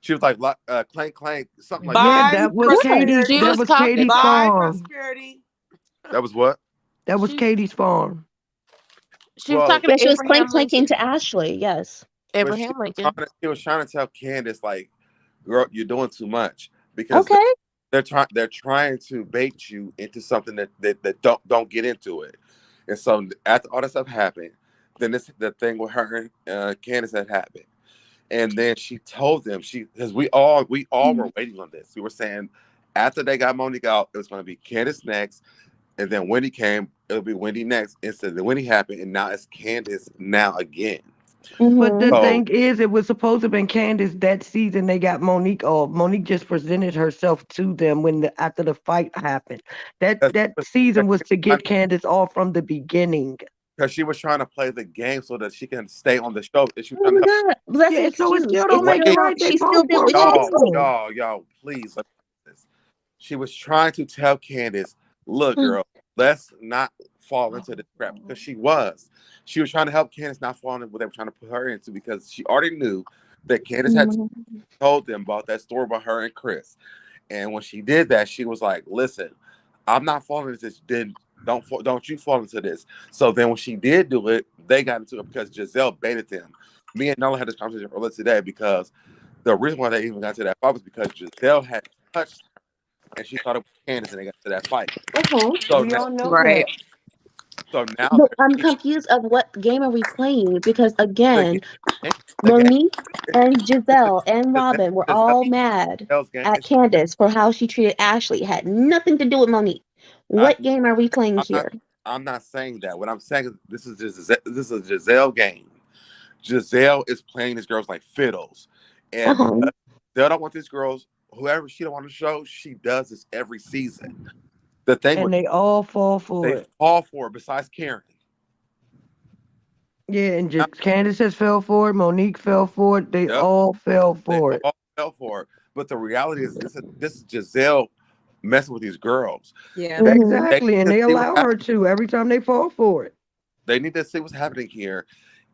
She was like, clank, clank, something like Yeah, that. Bye that was What? Katie's. She prosperity. That was was talking Katie's about Bye farm. prosperity. That was what? That was she Katie's farm. she was Well, talking Yeah, to she was Abraham clanking Lincoln. to Ashley. Yes. but Abraham Lincoln. she was trying to tell Candace, like, girl, you're doing too much because Okay. they're trying to bait you into something that don't get into it. And so after all that stuff happened, Then this the thing with her and Candace had happened. And then she told them because we all were waiting on this. We were saying after they got Monique out, it was going to be Candace next, and then Wendy came, it'll be Wendy next. Instead, then Wendy happened, and now it's Candace now again. But the Mm-hmm. So thing is, it was supposed to have been Candace that season. They got Monique off. Monique just presented herself to them after the fight happened. That season was to get Candace off from the beginning. because she was trying to play the game so that she can stay on the show, and she was Oh trying to my help. God. Well, that's an Yeah, so it excuse. still It's don't make it Wait, still, right. They she still both did were what she y'all, did. wrong. y'all, please. Let me say this. She was trying to tell Candace, "Look, Mm-hmm. girl, let's not fall into this trap," because she was trying to help Candace not fall into what they were trying to put her into because she already knew that Candace had told them about that story about her and Chris. And when she did that, she was like, "Listen, I'm not falling into this. Then don't you fall into this." So then when she did do it, they got into it because Giselle baited them. Me and Nola had this conversation earlier today because the reason why they even got to that fight was because Giselle had touched her and she thought it was Candace, and they got to that fight. Uh-huh. So We now, all know Right. that. so now But they're I'm teaching confused of what game are we playing because the game. again, The game. Monique and It's the Giselle and Giselle, Robin were Giselle, all mad Giselle's game. at Candace for how she treated Ashley. It had nothing to do with Monique. I, What game are we playing I'm not. here? I'm not saying that. What I'm saying is this is a Giselle game. Giselle is playing these girls like fiddles, and Uh-huh. because Giselle don't want these girls, whoever she don't want to show, she does this every season. The thing And with they all fall they for it. fall for it, besides Karen. Yeah, and Now, just Candace has fell for it. Monique fell for it. They yep, all fell they for it. all fell for it. But the reality is, this is Giselle messing with these girls. Yeah. They Mm-hmm. they Exactly, need and to they see what's allow her happening. to every time they fall for it. They need to see what's happening here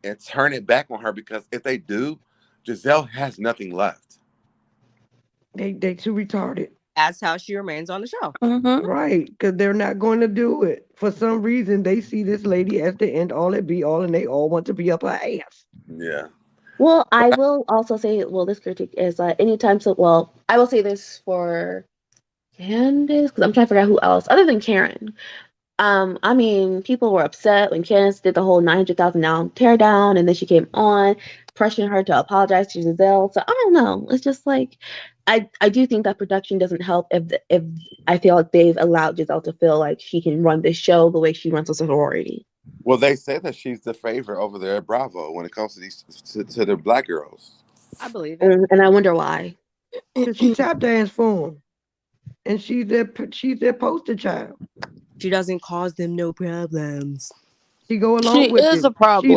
and turn it back on her because if they do, Giselle has nothing left. They too retarded. That's how she remains on the show. Mm-hmm. Right, because they're not going to do it. For some reason, they see this lady as the end all it be all, and they all want to be up her ass. Yeah. Well, I will also say, well, this critique is anytime so, well, I will say this for Candace, because I'm trying to figure out who else, other than Karen. I mean, people were upset when Candace did the whole 900,000 down tear down, and then she came on pressuring her to apologize to Giselle. So I don't know. It's just like I do think that production doesn't help if I feel like they've allowed Giselle to feel like she can run this show the way she runs a sorority. Well, they say that she's the favorite over there at Bravo when it comes to these to the black girls. I believe it. And I wonder why. Because she tap dance for 'em, and she's their poster child. She doesn't cause them no problems. She go along She with is it. a problem.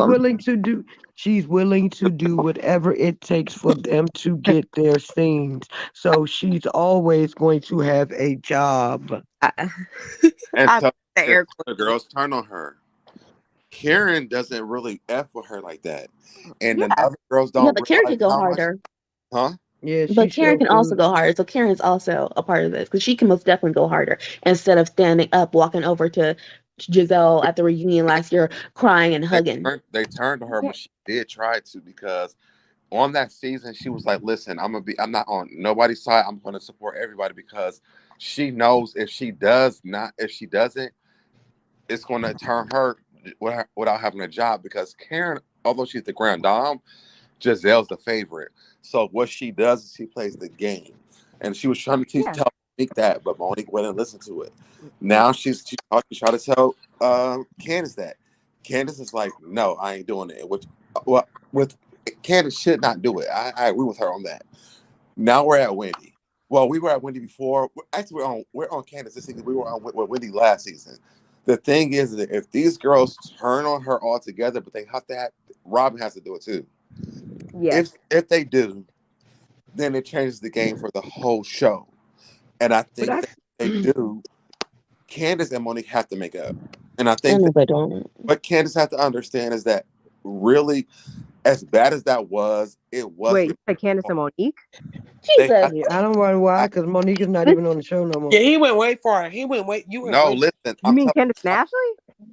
She's willing to do whatever it takes for them to get their scenes. So she's always going to have a job. I, And I tell the that air the quotes. girls turn on her. Karen doesn't really F with her like that. And the Yeah. other girls Yeah, don't but Karen realize can go how much, harder. huh? Yeah, she But Karen sure can also could. go harder. So Karen's also a part of this because she can most definitely go harder instead of standing up, walking over to Giselle at the reunion last year, crying and hugging. They turned to her when she did try to because on that season she was like, "Listen, I'm not on nobody's side. I'm going to support everybody because she knows if she doesn't, it's going to turn her without having a job because Karen, although she's the grand dame, Giselle's the favorite. So what she does is she plays the game, and she was trying to Yeah. tell Monique that, but Monique wouldn't listen to it. Mm. Now she's trying to tell Candace that. Candace is like, no, I ain't doing it. Which, well, with Candace should not do it. I agree with her on that. Now we're at Wendy. Well, we were at Wendy before. Actually, we're on Candace this season. We were on with Wendy last season. The thing is that if these girls turn on her altogether, but they have to have Robin has to do it too. Yes. If they do, then it changes the game for the whole show. And I But think that if they do, Candace and Monique have to make up. And I I think know that they don't. what Candace has to understand is that really, as bad as that was, it was Wait, you really said Candace and Monique? they have Jesus. yeah, I don't know why, I, because Monique is not even on the show no more. Yeah, he went way far. He went way. You went no. way. Listen, You I'm mean telling. Candace and I'm, Ashley?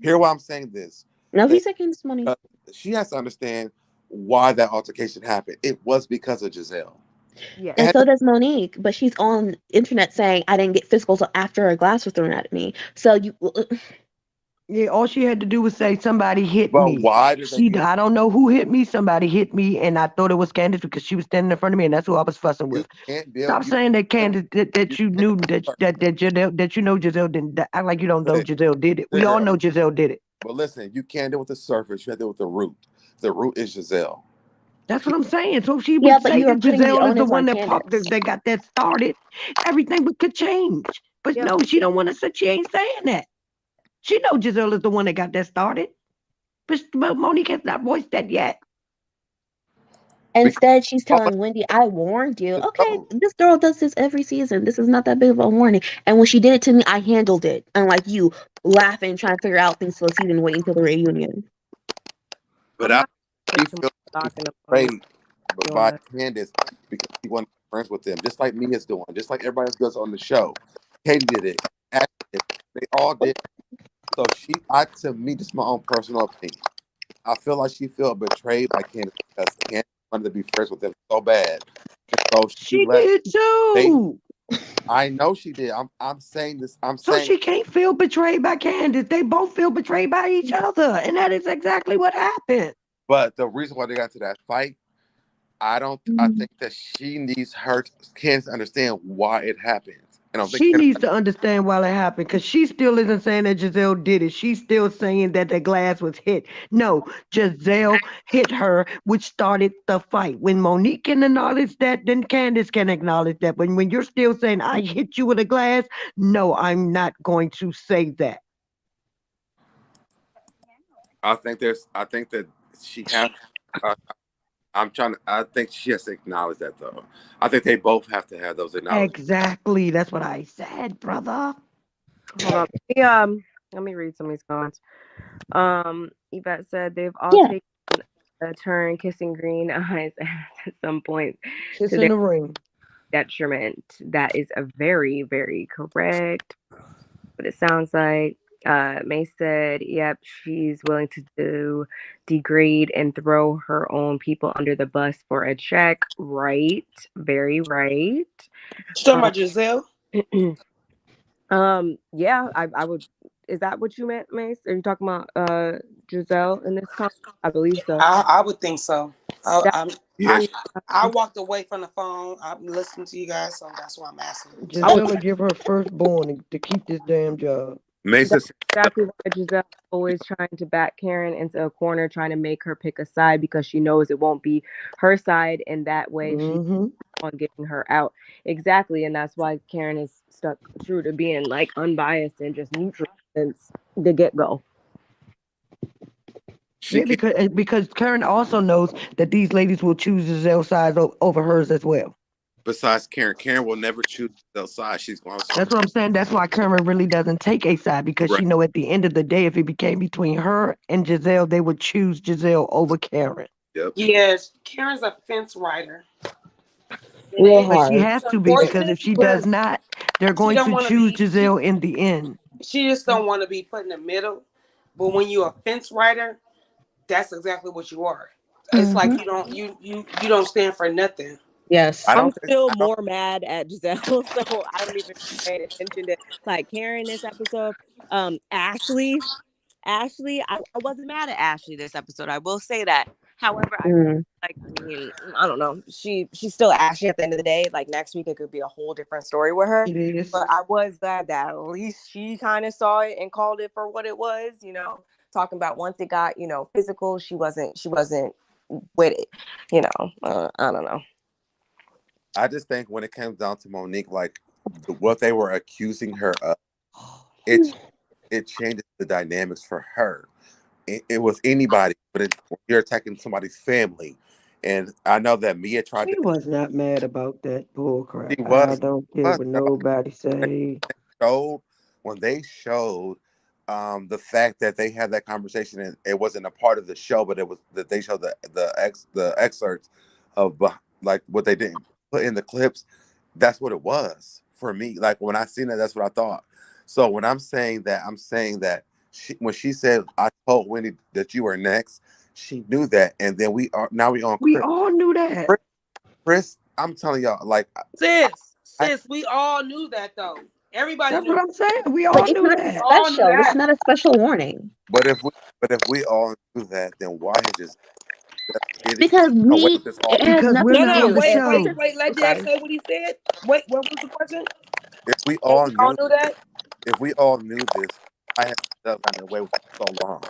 Hear why I'm saying this. No, They he's taking this money. uh, she has to understand why that altercation happened. It was because of Giselle. Yes. It And had so to, does Monique, but she's on internet saying I didn't get physical till after a glass was thrown at me. So you, Yeah, all she had to do was say somebody hit But me. why did they get? I don't know who hit me. Somebody hit me, and I thought it was Candace because she was standing in front of me, and that's who I was fussing You with. can't build. Stop saying that Can't, Candace you that you can't knew that Giselle that you know Giselle didn't act like you don't know listen, Giselle did it. We all girl. know Giselle did it. But listen, you can't deal with the surface. You have to deal with the root. The root is Giselle. That's what I'm saying. So if she Yeah, would but say you are that putting the Giselle is the onus one on that Candace. that got that started, everything could change. But Yeah, no, she don't want to say she ain't saying that. She know Giselle is the one that got that started. But Monique has not voiced that yet. Because Instead, she's all I telling Wendy, I warned you. Okay, know. this girl does this every season. This is not that big of a warning. And when she did it to me, I handled it. Unlike you, laughing, trying to figure out things for the season, waiting until the reunion. But I'm I not put she too much felt stock in the Monique betrayed by doing. Candace because she wanted to be friends with them, just like Mia's doing, just like everybody else does on the show. Katie did it. Ashley did it. They all did. So to me, just my own personal opinion. I feel like she felt betrayed by Candace because Candace wanted to be friends with them so bad, and so she She let did they. too. I know she did. I'm saying this. I'm So saying, she can't feel betrayed by Candace. They both feel betrayed by each other. And that is exactly what happened. but the reason why they got to that fight, I don't. I Mhm. think that she needs her Candace to understand why it happened, and I don't think She Candace. needs to understand why it happened because she still isn't saying that Giselle did it. She's still saying that the glass was hit. No, Giselle hit her, which started the fight. When Monique can acknowledge that, then Candace can acknowledge that. But when you're still saying, I hit you with a glass, no, I'm not going to say that. I think there's. I think that she has. Uh, I'm trying to. I think she has to acknowledge that though. I think they both have to have those acknowledgements. Exactly. That's what I said, brother. Hold on. Let me read some of these comments. Yvette said they've all Yeah. taken a turn kissing green eyes at some point Kiss to in their the ring. detriment. That is a very, very correct. What it sounds like. May said, "Yep, she's willing to degrade and throw her own people under the bus for a check." Right, very right. You talking Um, about Giselle? yeah, I would. Is that what you meant, Mace? Are you talking about Giselle in this comment? I believe so. I would think so. I, That I'm Yeah, I she, I walked away from the phone. I'm listening to you guys, so that's why I'm asking. I would. Giselle will give her firstborn to keep this damn job. Mesa That's said, exactly why Giselle always trying to back Karen into a corner, trying to make her pick a side because she knows it won't be her side, and that way she Mm-hmm. on getting her out. Exactly, and that's why Karen is stuck true to being like unbiased and just neutral since the get go. she Yeah, can't. because Karen also knows that these ladies will choose Giselle's side over hers as well. Besides Karen, Karen will never choose the side. She's going to That's what I'm saying. That's why Karen really doesn't take a side because right. she know at the end of the day, if it became between her and Giselle, they would choose Giselle over Karen. Yep. Yes, Karen's a fence rider, and Real But she hard. has it's to be because unfortunate if she does because not, they're she going don't to want to choose be. Giselle in the end. She just don't want to be put in the middle. But when you're a fence rider, that's exactly what you are. It's like Hmm. you don't stand for nothing. I Yes. I'm don't think. still I don't. more mad at Giselle, so I don't even pay attention to like Karen this episode. Ashley, I wasn't mad at Ashley this episode. I will say that. However, I Mm. like. I mean, I don't know. She's still Ashley at the end of the day. Like next week, it could be a whole different story with her. It is. But I was glad that at least she kind of saw it and called it for what it was. Talking about once it got physical, she wasn't with it. I don't know. I just think when it comes down to Monique, like what they were accusing her of, it it changes the dynamics for her. It was anybody, but when you're attacking somebody's family, and I know that Mia tried She to. was not mad about that bull She crap. I was. don't care Was what though. nobody say. Showed when they showed the fact that they had that conversation and it wasn't a part of the show, but it was that they showed the excerpts of like what they didn't put in the clips. That's what it was for me. Like when I seen it, that's what I thought. So when I'm saying that when she said I told Wendy that you were next, she knew that, and then we on We Chris. all knew that. Chris, I'm telling y'all, like Sis, I sis, we all knew that though. Everybody That's what knew. I'm saying. We But all it's knew not We that. all knew special. This is that. not a special warning But if we all knew that, then why has just getting because away we. with this all? It has Because we're nothing No, to not on no, do the wait, if wait, show. wait. I'm Let Dad sorry. say what he said. Wait, what was the question? If we And all we all knew, knew that. if we all knew this, why has Giselle gotten away with it for so long?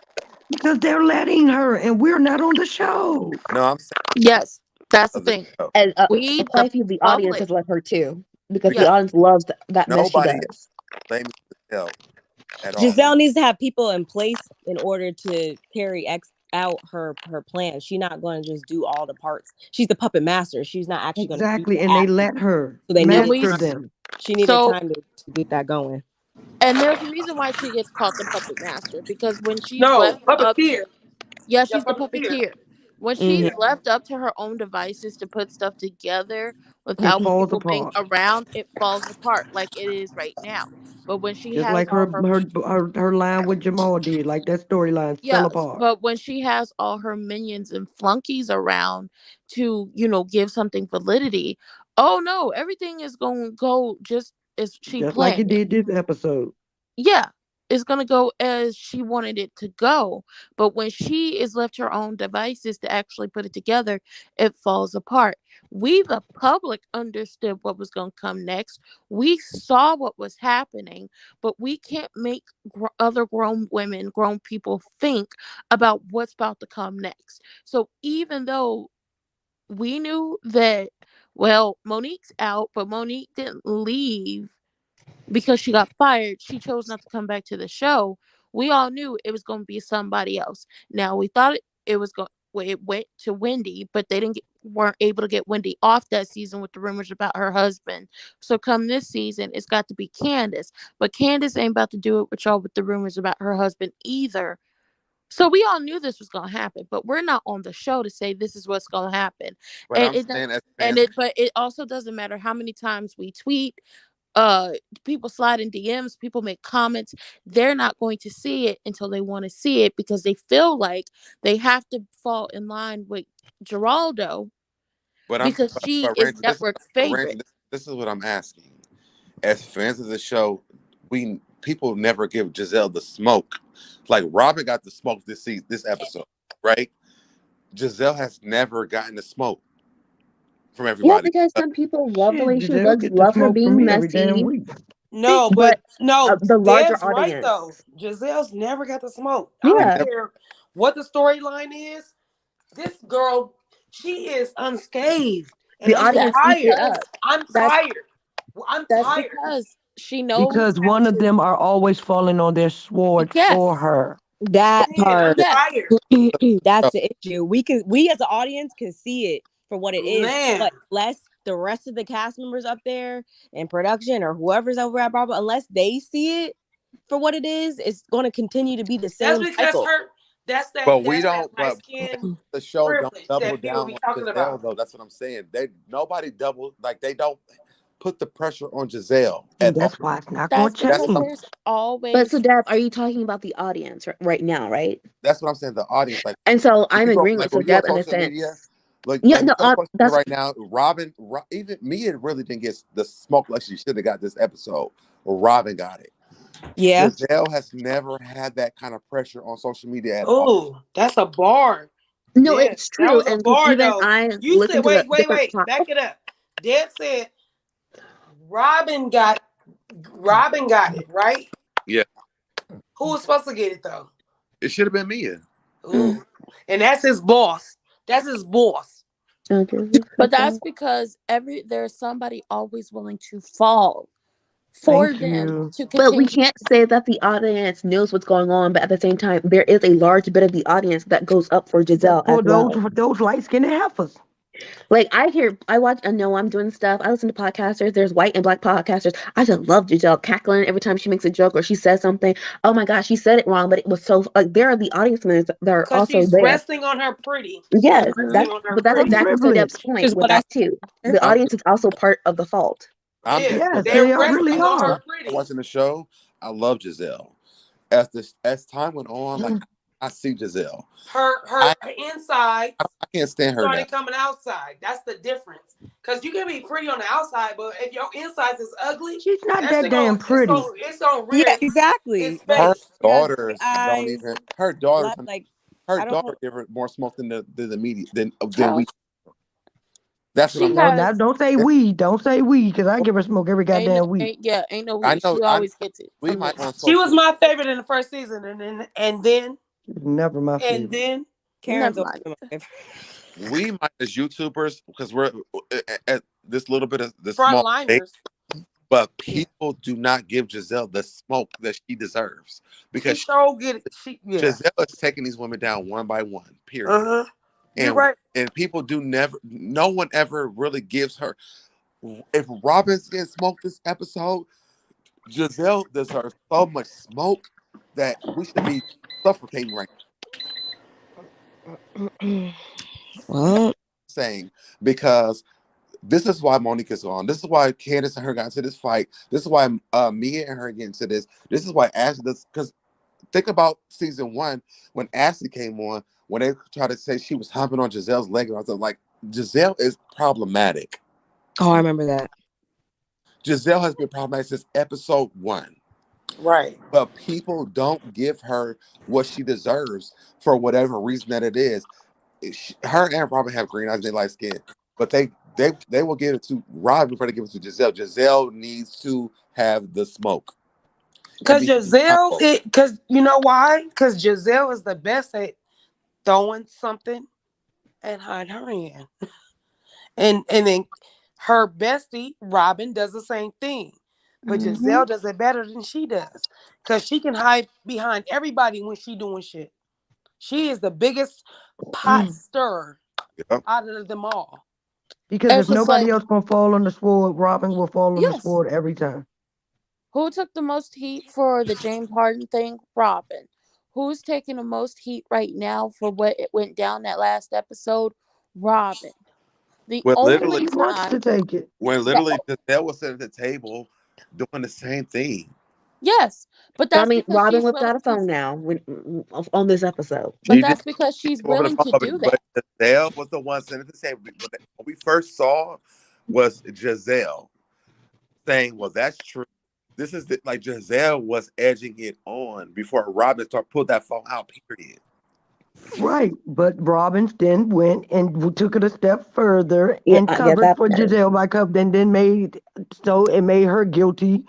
Because they're letting her, and we're not on the show. No, I'm saying Yes, that's the of the thing. show. And We, quite the a few of the audience public, has let her too because the Because yeah. audience loves that mess she nobody is does. blaming Giselle at all. Giselle needs to have people in place in order to carry out her plan. She's not going to just do all the parts. She's the puppet master. She's not actually going to do Exactly, the and they acting. let her So they And needed we, master time. them. She needed so, time to get that going. and there's a reason why she gets called the puppet master because when she's No, left up puppeteer. to, yeah, Yeah, she's the puppeteer. puppeteer. When Hmm. she's left up to her own devices to put stuff together It without falls people being apart. around, it falls apart like it is right now. But when she Just has like all her her, her her line with Jamal did, like that storyline fell yes, apart. but when she has all her minions and flunkies around to, give something validity, oh no, everything is going to go just as she Just like planned it it. did this episode. Yeah, it's gonna go as she wanted it to go. But when she is left her own devices to actually put it together, it falls apart. We, the public, understood what was gonna come next. We saw what was happening, but we can't make other grown women, grown people think about what's about to come next. So even though we knew that, well, Monique's out, but Monique didn't leave because she got fired. She chose not to come back to the show. We all knew it was going to be somebody else. Now we thought it was going. Well, it went to Wendy, but they didn't weren't able to get Wendy off that season with the rumors about her husband. So come this season, it's got to be Candace. But Candace ain't about to do it with y'all with the rumors about her husband either. So we all knew this was going to happen, but we're not on the show to say this is what's going to happen. But And I'm it saying as and fans, it also doesn't matter how many times we tweet, people slide in DMs, people make comments, they're not going to see it until they want to see it because they feel like they have to fall in line with Geraldo but I'm because she but is Rachel, network's favorite. this is what I'm asking. As fans of the show, we people never give Giselle the smoke. Like Robin got the smoke this episode, right? Giselle has never gotten the smoke from Yeah, everybody. because some people love the Shit, way she Giselle looks, get the love her smoke from being me every damn messy, week. No, but but no, the larger Deb's right audience, though. Giselle's never got the smoke. I She don't yeah, never, care what the storyline is. This girl, she is unscathed, and the I'm That's audience eats it tired. up. because I'm that's tired. I'm that's tired. because she knows Because how one of to. them are always falling on their sword for Yes, her. That Man, I'm part. yes. tired. That's the issue. We as an audience can see it for what it is, Man, but unless the rest of the cast members up there in production or whoever's over at Barber, unless they see it for what it is, it's going to continue to be the that's same because cycle. her. That's that. but we That's that don't. light But skin the show don't privilege double that people down be on talking Giselle about. though. That's what I'm saying. Nobody double like they don't put the pressure on Giselle And at all. that's why it's not going That's to That's because what I'm. change. there's But so, always. Deb, are you talking about the audience right now, right? That's what I'm saying. The audience, like And so when I'm you go, agreeing like with so when you go on Deb in the social media, sense, yeah, like no, on social media that's right now, even Mia really didn't get the smoke like she should have got this episode. Or Robin got it. Yeah. Giselle has never had that kind of pressure on social media at all. Oh, that's a bar. no, Yeah, it's that true, was a and because bar even though. I You said, listen to the different back it up. Deb said Robin got Robin got it, right? Yeah, Who was supposed to get it though? it should have been Mia. mm, Ooh. And that's his boss. That's his boss. But that's because there's somebody always willing to fall for Thank them you. to but we continue. can't say that the audience knows what's going on, but at the same time, there is a large bit of the audience that goes up for Giselle as For well. those light skinned heifers. Like I watch, I know I'm doing stuff. I listen to podcasters. There's white and black podcasters. I just love Giselle cackling every time she makes a joke or she says something. Oh my gosh, she said it wrong, but it was so like there are the audience members that are Cause also she's there. resting on her pretty. She's Yes, Mhm. resting that's on her but that's Her pretty. exactly to Deb's privilege. point Is with what I that too. said. The I'm audience is also part of the fault. I'm Yeah, just Yes, Giselle. they're they When really resting I on when I her are. started pretty. watching the show, I love Giselle. As time went on, like I see Giselle. Her I insides I can't stand her now. started coming outside. That's the difference. Because you can be pretty on the outside, but if your insides is ugly, She's not that that shit gonna damn pretty. it's gonna Yeah, rear exactly. its Like Her face. she has big daughters don't eyes, even. Her daughters. black. Like Her I don't daughter know. give her more smoke than the media than Child, we. That's what I'm she saying. No, now has don't say we. Don't say we, because I give her smoke every goddamn week. ain't no I we. know. She always gets it We from might this. on She was social. my favorite in the first season, She's never my and favorite. then Karen's Never always mind. been my favorite. We might as YouTubers because we're at this little bit of the small state, frontliners. but Yeah, people do not give Giselle the smoke that she deserves she because so get it. Yeah. Giselle is taking these women down one by one. Uh Period. huh. You're And right. people do never. No one ever really gives her. If Robin's getting smoked this episode, Giselle deserves so much smoke that we should be suffocating right now. Well, Saying because this is why Monica's on. This is why Candace and her got into this fight. This is why Mia and her get into this. This is why Ashley does. Because think about season one when Ashley came on, when they tried to say she was humping on Giselle's leg. And I was like, Giselle is problematic. oh, I remember that. Giselle has been problematic since episode one. Right. But people don't give her what she deserves for whatever reason that it is. Her and Robin have green eyes and they light skin, but they will give it to Robin before they give it to Giselle. Giselle needs to have the smoke and Because be Giselle, humble. because you know why? Because Giselle is the best at throwing something and hide her hand. And then her bestie, Robin, does the same thing. But Hmm. Giselle does it better than she does. Because she can hide behind everybody when she doing shit. She is the biggest pot stirrer Yep. out of them all. Because if It's just nobody like, else gonna fall on the sword, Robin will fall on the yes. sword every time. Who took the most heat for the James Harden thing? Robin. Who's taking the most heat right now for what it went down that last episode? Robin. The When She literally, only wants to time take it. that, Giselle was sitting at the table doing the same thing. yes, but But I that's mean, because Robin she's whipped willing out a to. phone now on this episode. But She did that's because she's over the willing phone, to do but that. Giselle was the one sitting at the table. What we first saw was Giselle saying, "Well, that's true." This is like Giselle was edging it on before Robin started pulled that phone out. Period. Right, but Robbins then went and took it a step further Yeah, and yeah, covered that for part. Giselle by cup, and then made so it made her guilty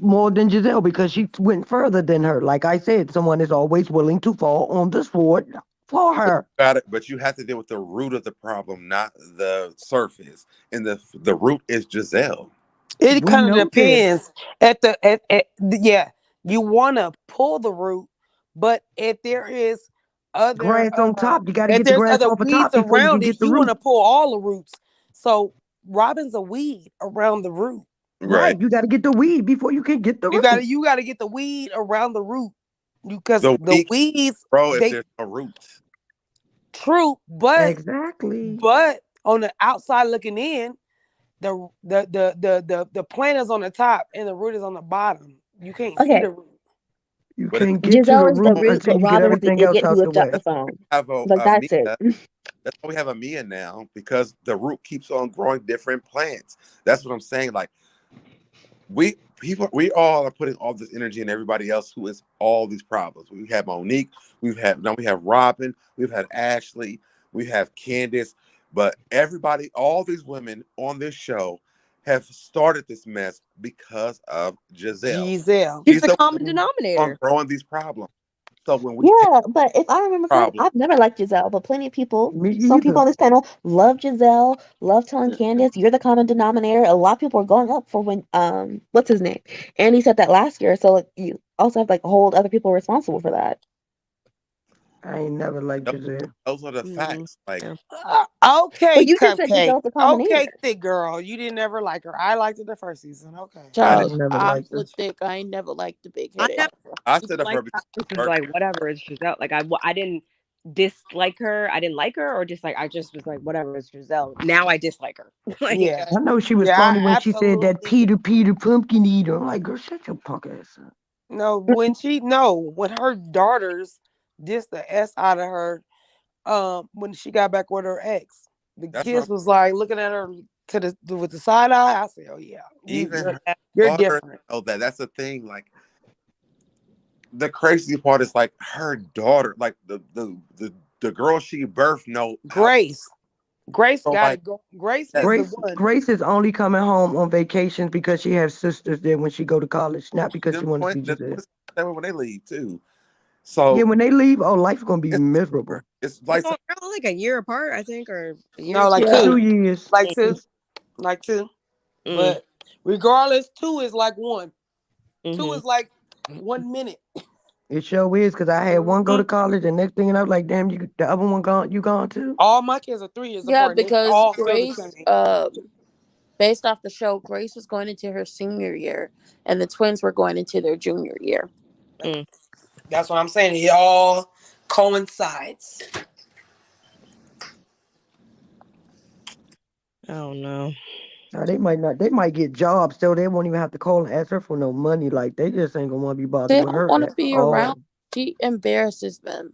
more than Giselle because she went further than her. Like I said, someone is always willing to fall on the sword for her. Got it, but you have to deal with the root of the problem, not the surface. And the root is Giselle. It We kind of know this. depends yeah, you want to pull the root, but if there is other Grass on top. You got to if get the there's grass other off the weeds top before you can around it, get the you want root. to pull all the roots. So Robin's a weed around the root. Right. Right, you got to get the weed before you can get the root. You gotta get the weed around the root because The the weak weeds grow if they there's no roots. true, Exactly. but on the outside looking in, the plant is on the top and the root is on the bottom. You can't see Okay, the root. You But if can't get to Giselle the is the root root, until but you get Robin is the everything else idiot who out the whipped out the way. phone. have Like a that's Mia, it. that's why we have a Mia now because the root keeps on growing different plants. That's what I'm saying. Like we all are putting all this energy in everybody else who is all these problems. We have Monique, we have Robin, we've had Ashley, we have Candace, but everybody, all these women on this show have started this mess because of Giselle. Giselle. She's She's the the common one on denominator. growing these problems. So when we take Yeah, but if I remember correctly, problems, I've never liked Giselle, but plenty of people, Me some people either. on this panel love Giselle, love telling Candace, you're the common denominator. A lot of people are going up for when what's his name? And he said that last year, so like, you also have like a whole other people responsible for that. I ain't never liked those, Giselle. those are the Mm, facts. Like yeah. But Okay, you just said Cupcake. Giselle's the Okay, commoner. thick girl. You didn't ever like her. I liked it the first season. Okay. I I did, Child, never I'm liked her. for thick. I ain't never liked the big I headed never heifer. I even stood up for her liked her. because I was she just worked. like, whatever, it's Giselle. Like I didn't dislike her. I didn't like her, or just like I just was like, whatever, it's Giselle. Now I dislike her. like Yeah. I know she was Yeah, funny I when she said that absolutely Peter pumpkin eater. I'm like, girl, shut your punk ass up. no when her daughters dissed the S out of her when she got back with her ex. The That's what kids was like looking at her with the side eye. I said, "Oh yeah, even her you're daughter different." know that. That's the thing. Like the crazy part is like her daughter, like the girl she birthed know out. Grace, Grace So got to like go. Grace yes, is the Grace one. Grace is only coming home on vacations because she has sisters there when she go to college, not because she want to see the Giselle. twins when they leave too. Yeah, So when they leave, oh, life's gonna be it's miserable. it's They're like only, they're only like a year apart, I think, or a year or No, two. like Yeah. 2 years. like two, Mm, like two. mm, But regardless, two is like one. Two mm-hmm. is like 1 minute. It sure is because I had one go Hmm. to college, and next thing and I was like, damn, you the other one gone, you gone too? All my kids are 3 years Yeah, apart, and they because all still the Grace, same. based off the show, Grace was going into her senior year, and the twins were going into their junior year. Mm. That's what I'm saying. It all coincides. Oh no. Now, they might not. They might get jobs, so they won't even have to call and ask her for no money. Like they just ain't gonna want to be bothered They with don't her want at to be around. all. She embarrasses them.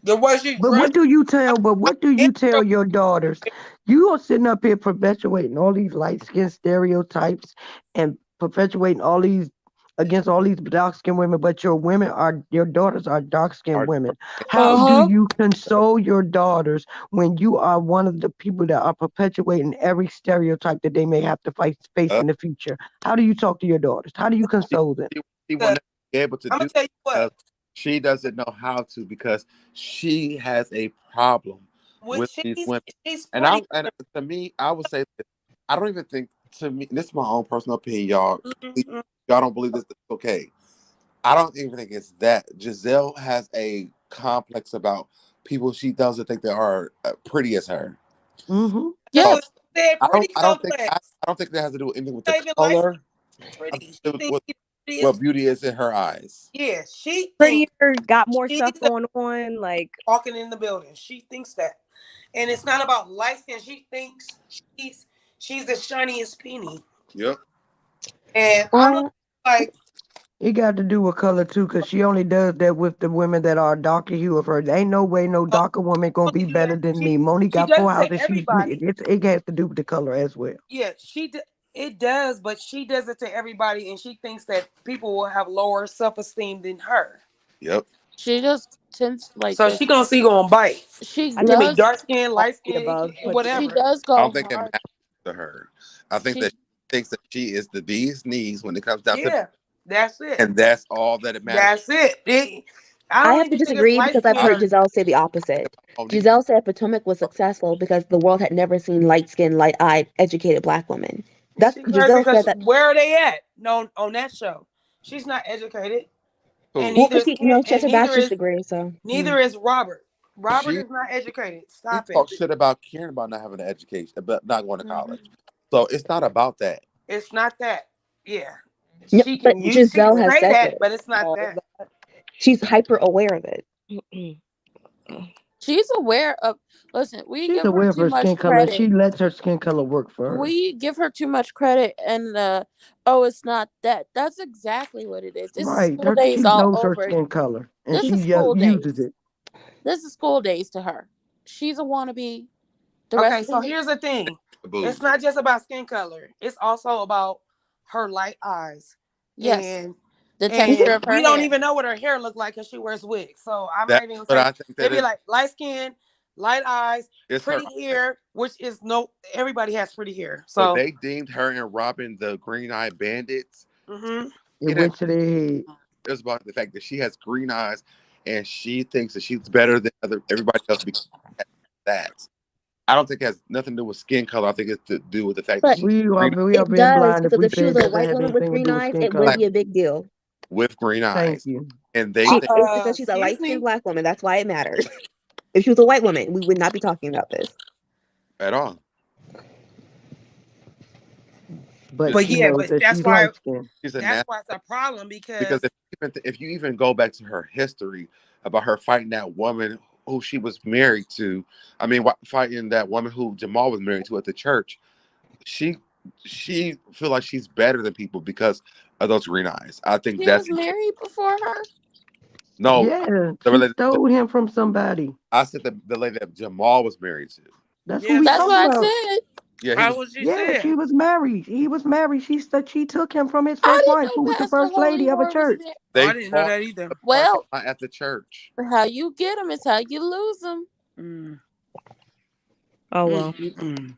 The way she But dressed, what do you tell? But I what do can't you tell tell your daughters? You are sitting up here perpetuating all these light skin stereotypes and perpetuating all these against all these dark skinned women. But your daughters are dark skinned our women. How Uh do huh. you console your daughters when you are one of the people that are perpetuating every stereotype that they may have to face uh, in the future? How do you talk to your daughters? How do you she, console them? she will the. never be able to I'm do gonna tell you because what. she doesn't know how to because she has a problem When with these women. she's And pretty. to me, I would say this, I don't even think to me this is my own personal opinion, y'all. Please, Mhm. y'all don't believe this, it's okay. I don't even think it's that. Giselle has a complex about people she doesn't think that are pretty as her. Mm-hmm. That's So what Yes. I said. Pretty complex. I don't think that has to do with anything with the Not even light skin. color. I think Pretty. it She was thinks she's pretty as. what beauty is in her eyes. Yeah, she thinks Prettier, got more she's stuff going on. Like, walking in the building. She thinks that, and it's not about light skin. She thinks she's she's the shiniest penny, Yep. and I'm Well, like, It got to do with color too, cause she only does that with the women that are darker hue of her. There ain't no way no oh, darker woman gonna be only do better that. than me. Monique She got does four it to houses. everybody. It has to do with the color as well. Yeah, it does, but she does it to everybody, and she thinks that people will have lower self esteem than her. Yep. she just tends like So she this. gonna see going bite. She I It can think be does. dark skin, all light the skin, above put She whatever. together. does I go don't think it hard. matters to her. I think She that she thinks that she is the bee's knees when it comes down to, Yeah, that's it. and that's all that it matters. That's it. I I don't have to even think it's disagree light because I've skin I heard or Giselle say the opposite. Monique, Giselle said Potomac was successful because the world had never seen light skinned, light eyed, educated black women. is That's she crazy? Giselle said Because that. where are they at? No, on that show, she's not educated, and who Well, neither is she has and her bachelor's degree, so neither is Robert. Robert she is not educated. she Stop it. talks shit about Karen about not having an education, but not going to Hmm. college. So it's not about that. It's not that. Yeah, no, but she can Giselle has say said that, this. but it's not All that. that. She's hyper aware of it. she's aware of. Listen, we She's give her aware of too her much skin color. credit. She lets her skin color work for her. We give her too much credit, and oh, it's not that. That's exactly what it is. This is Right. school days She all knows her over. skin color, and This she is school uses days. it. This is school days to her. She's a wannabe. The rest Okay, of so them, here's the thing. Boo. It's not just about skin color. It's also about her light eyes, yes, and the texture of we her don't hair. even know what her hair look like because she wears wigs. So I'm not That's even gonna what say I think they that be is. like light skin, light eyes, It's her. pretty hair, which is no everybody has pretty hair. But So they deemed her and Robin the Green Eye Bandits. hmm It It had went to their head. it was about the fact that she has green eyes and she thinks that she's better than everybody else because of that. I don't think it has nothing to do with skin color. I think it's to do with the fact that But she's green We are it being does blind if because we if she say was it a doesn't white have woman with anything to green do with eyes, skin it would like color. be a big deal. with green Thank eyes, you. and they think It's because she's a excuse light skinned me. black woman. That's why it matters. If she was a white woman, we would not be talking about this. at all. But Just But she yeah, knows but that she's light skinned. she's a that's nasty why it's a problem because because if you even go back to her history about her fighting that woman who she was married to, I mean, fighting that woman who Jamal was married to at the church, she she feel like she's better than people because of those green eyes. I think He was that's married before her. No, Yeah, the she lady, stole him from somebody. I said the lady that Jamal was married to. That's who Yeah, we That's talking what I about. said. Yeah, he that's was. what she Yeah, said. she was married. He was married. She said she took him from his I first didn't wife, who know was the Pastor first Holy lady of a Whore was church. there. Oh, They I didn't know fought that in either. the parking Well, lot at the church. how you get them is how you lose them. Mm, Oh mm, well. mm, mm.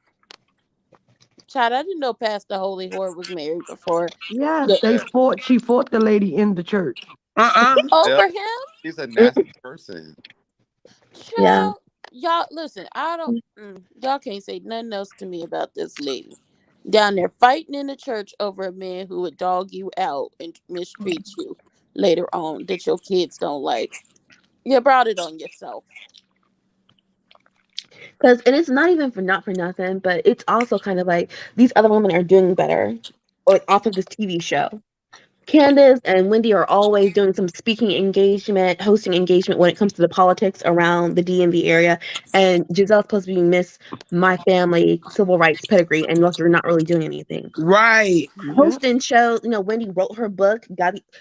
Child, I didn't know Pastor Holy Whore was married before. Yes, The, they Yeah, fought. She fought the lady in the church. yeah. over him? He's a Mm, nasty person. yeah. Child, y'all, listen, I don't, y'all can't say nothing else to me about this lady. Down there fighting in the church over a man who would dog you out and mistreat you later on that your kids don't like. You brought it on yourself. Because and it's not even for not for nothing, but it's also kind of like these other women are doing better, like off of this TV show. Candace and Wendy are always doing some speaking engagement, hosting engagement when it comes to the politics around the DMV area. And Giselle's supposed to be Miss My Family Civil Rights Pedigree, and they're not really doing anything. Right. Yeah. Hosting shows, Wendy wrote her book.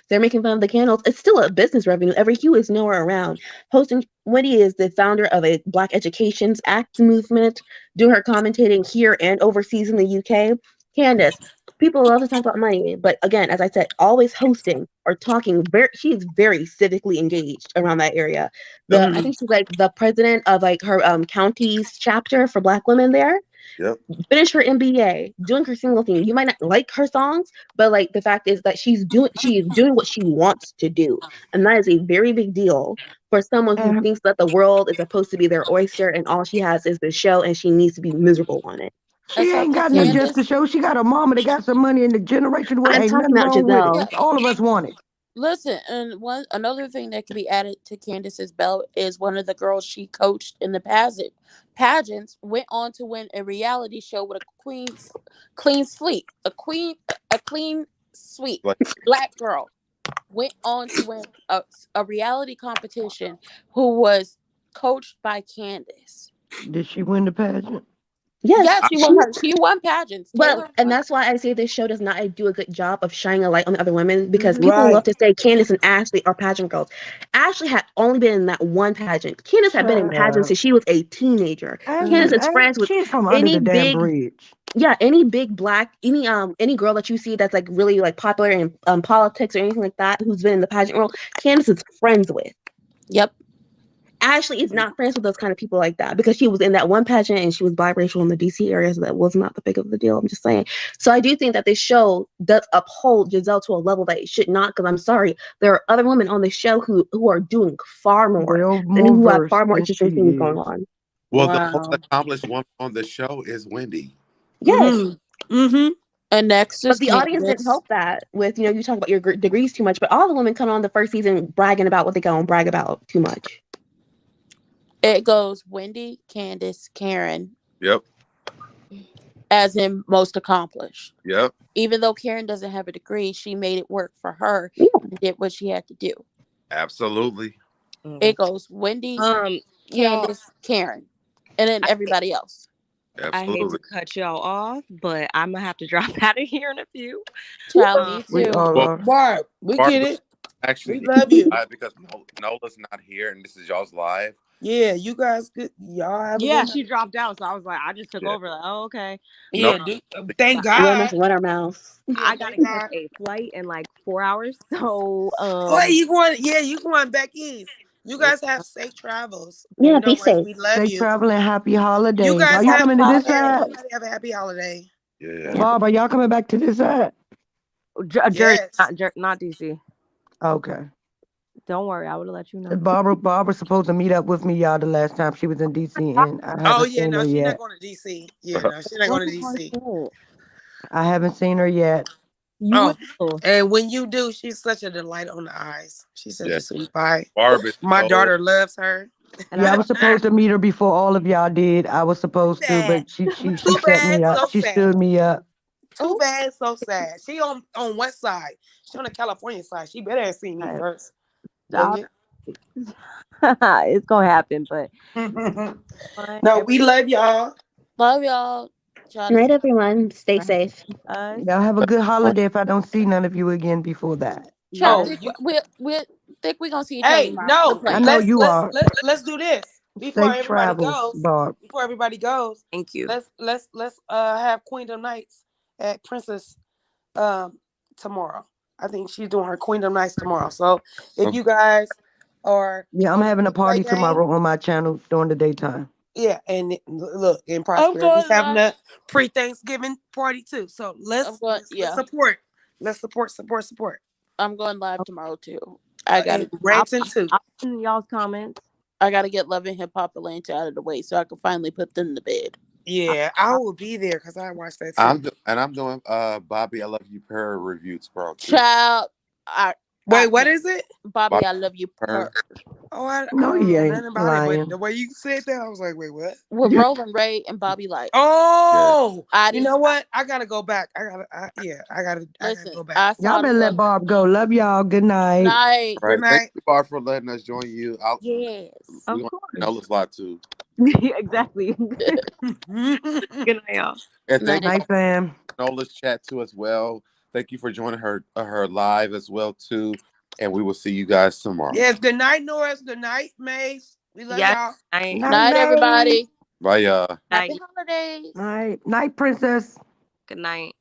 They're making fun of the candles. It's still a business revenue. Every hue is nowhere around. Hosting Wendy is the founder of a Black Educations Act movement, doing her commentating here and overseas in the UK. Candace, people love to talk about money, but again, as I said, always hosting or talking. She is very civically engaged around that area. Yep, I Mm. think she's like the president of like her county's chapter for Black women there. yep. Finished her MBA, doing her single thing. You might not like her songs, but like the fact is that she is doing what she wants to do. And that is a very big deal for someone who And thinks that the world is supposed to be their oyster and all she has is the show and she needs to be miserable on it. she ain't Except got nothing just to Candace. show. She got a mama that got some money in the generation with. I'm Ain't talking nothing about wrong with it. Yeah, Giselle. All of us want it. listen, and another thing that could be added to Candace's belt is one of the girls she coached in the pageants went on to win a reality show with a clean sweep, a clean sweep. Like, Black girl went on to win a reality competition who was coached by Candace. Did she win the pageant? Yes, Yes, I, she won pageants. well, Taylor and won. that's why I say this show does not do a good job of shining a light on the other women because Mhm. people love Right. to say Candace and Ashley are pageant girls. Ashley had only been in that one pageant. Candace had been in Shut pageants up. since she was a teenager. Candace Mhm. is friends with She's from under any the damn big, bridge. yeah, any big black, any girl that you see that's like really like popular in politics or anything like that who's been in the pageant world, Candace is friends with. Yep. Ashley is not friends with those kind of people like that because she was in that one pageant and she was biracial in the DC area, so that was not the big of a deal. I'm just saying. So I do think that this show does uphold Giselle to a level that it should not. Because I'm sorry, there are other women on the show who are doing far more Well, and more who have versed far more than she interesting things going is. on. well, the most Wow. accomplished woman on the show is Wendy. Yes, Mm-hmm. Mm-hmm. And next but is the audience didn't Candace. help that with you talk about your degrees too much, but all the women come on the first season bragging about what they go and brag about too much. It goes Wendy, Candace, Karen, Yep, as in most accomplished. yep. Even though Karen doesn't have a degree, she made it work for her Yeah. and did what she had to do. Absolutely, It Mm. goes Wendy, Y'all, Candace, Karen, and then I, everybody else. I hate to absolutely. cut y'all off, but I'm gonna have to drop out of here in a few. Child, Um, me We too. all Well, are. Barb, we get Barbara, it. actually, We love you. because Nola's not here and this is y'all's live. Yeah, you guys good. Y'all have a yeah, good she night. dropped out, so I was like, I just took Yeah, over. Like, oh, okay. no. Yeah, Um, thank but We almost God. run our mouths. Yeah, I gotta thank catch God. a flight in like 4 hours. So, Oh, hey, you going? Yeah, you going back east. You yeah, guys have safe travels. Yeah, You know be what? safe. We love Safe you. travel and happy You holidays. Are guys you have Happy coming to this side? holidays. everybody have a happy holiday. Yeah. Yeah. Bob, are y'all coming back to this side? Jersey, Yes. not DC. Okay. Don't worry, I would have let you know. Barbara's supposed to meet up with me, y'all, the last time she was in DC, and I Oh haven't yeah, seen no, her she's not yet. going to DC. Yeah, no, she's not What's going the to DC. point? I haven't seen her yet. You Oh, will. and when you do, she's such a delight on the eyes. She's such Yeah. a sweet pie. Barb is My so daughter loves her. And Yeah, I I was supposed to meet her before all of y'all did. I was Too supposed to, bad. but she Too set me bad. up. So She sad. stood me up. Too Oh, bad. So sad. She on what side? She on the California side. She better have seen me I, first. Dang I it. it's gonna happen, but fun, No, we love y'all. love y'all. Try Good to night, see. everyone. Stay everyone safe. has us. Y'all have a good holiday if I don't see none of you again before that. Try. Oh, Yes. you We think we're gonna see each other Hey, tomorrow. The no, I plane. know you are. let's do this before Safe everybody travels, goes. Barb. Before everybody goes, Thank you. let's have Queendom Nights at Princess um tomorrow. I think she's doing her Queendom Nights tomorrow. So if Okay. you guys are Yeah, I'm on having the a party replay game, tomorrow on my channel during the daytime. yeah, and look, in I'm Prosperity's going having live. a pre-Thanksgiving party too. So I'm let's going. let's let's Yeah, support. Let's support. I'm going live tomorrow too. I And gotta. I'll, Ranton too. I'll put in y'all's comments. I gotta get Love and Hip Hop Atlanta out of the way so I can finally put them to bed. Yeah, I will be there because I watched that too. I'm doing Bobby I Love You Prayer review tomorrow too. Child, I Wait, what can't. is it? Bobby, Bobby I love you. Prayer. Oh, I No, don't he know ain't nothing about it, but the lying. way you said that, I was like, wait, what? With Roland Ray and Bobby Light. Yeah. Oh, I you didn't. know what? I gotta go back. I gotta Listen. go back. I Y'all saw the better let book. Barb go. Love y'all. Good night. Night. All Good right. Thank night. you, Barb, for letting us join you. Yes. Of We want course. Nola's lot too. Exactly. Good night, y'all. And thank Night. y'all Night, fam. for Nola's chat too as well. Thank you for joining her live as well too. And we will see you guys tomorrow. Yes, good night, Norris. Good night, Mace. We love Yes. y'all. Night. Night, Night, night. everybody. Bye y'all. Happy Night. holidays. Night, night, princess. Good night.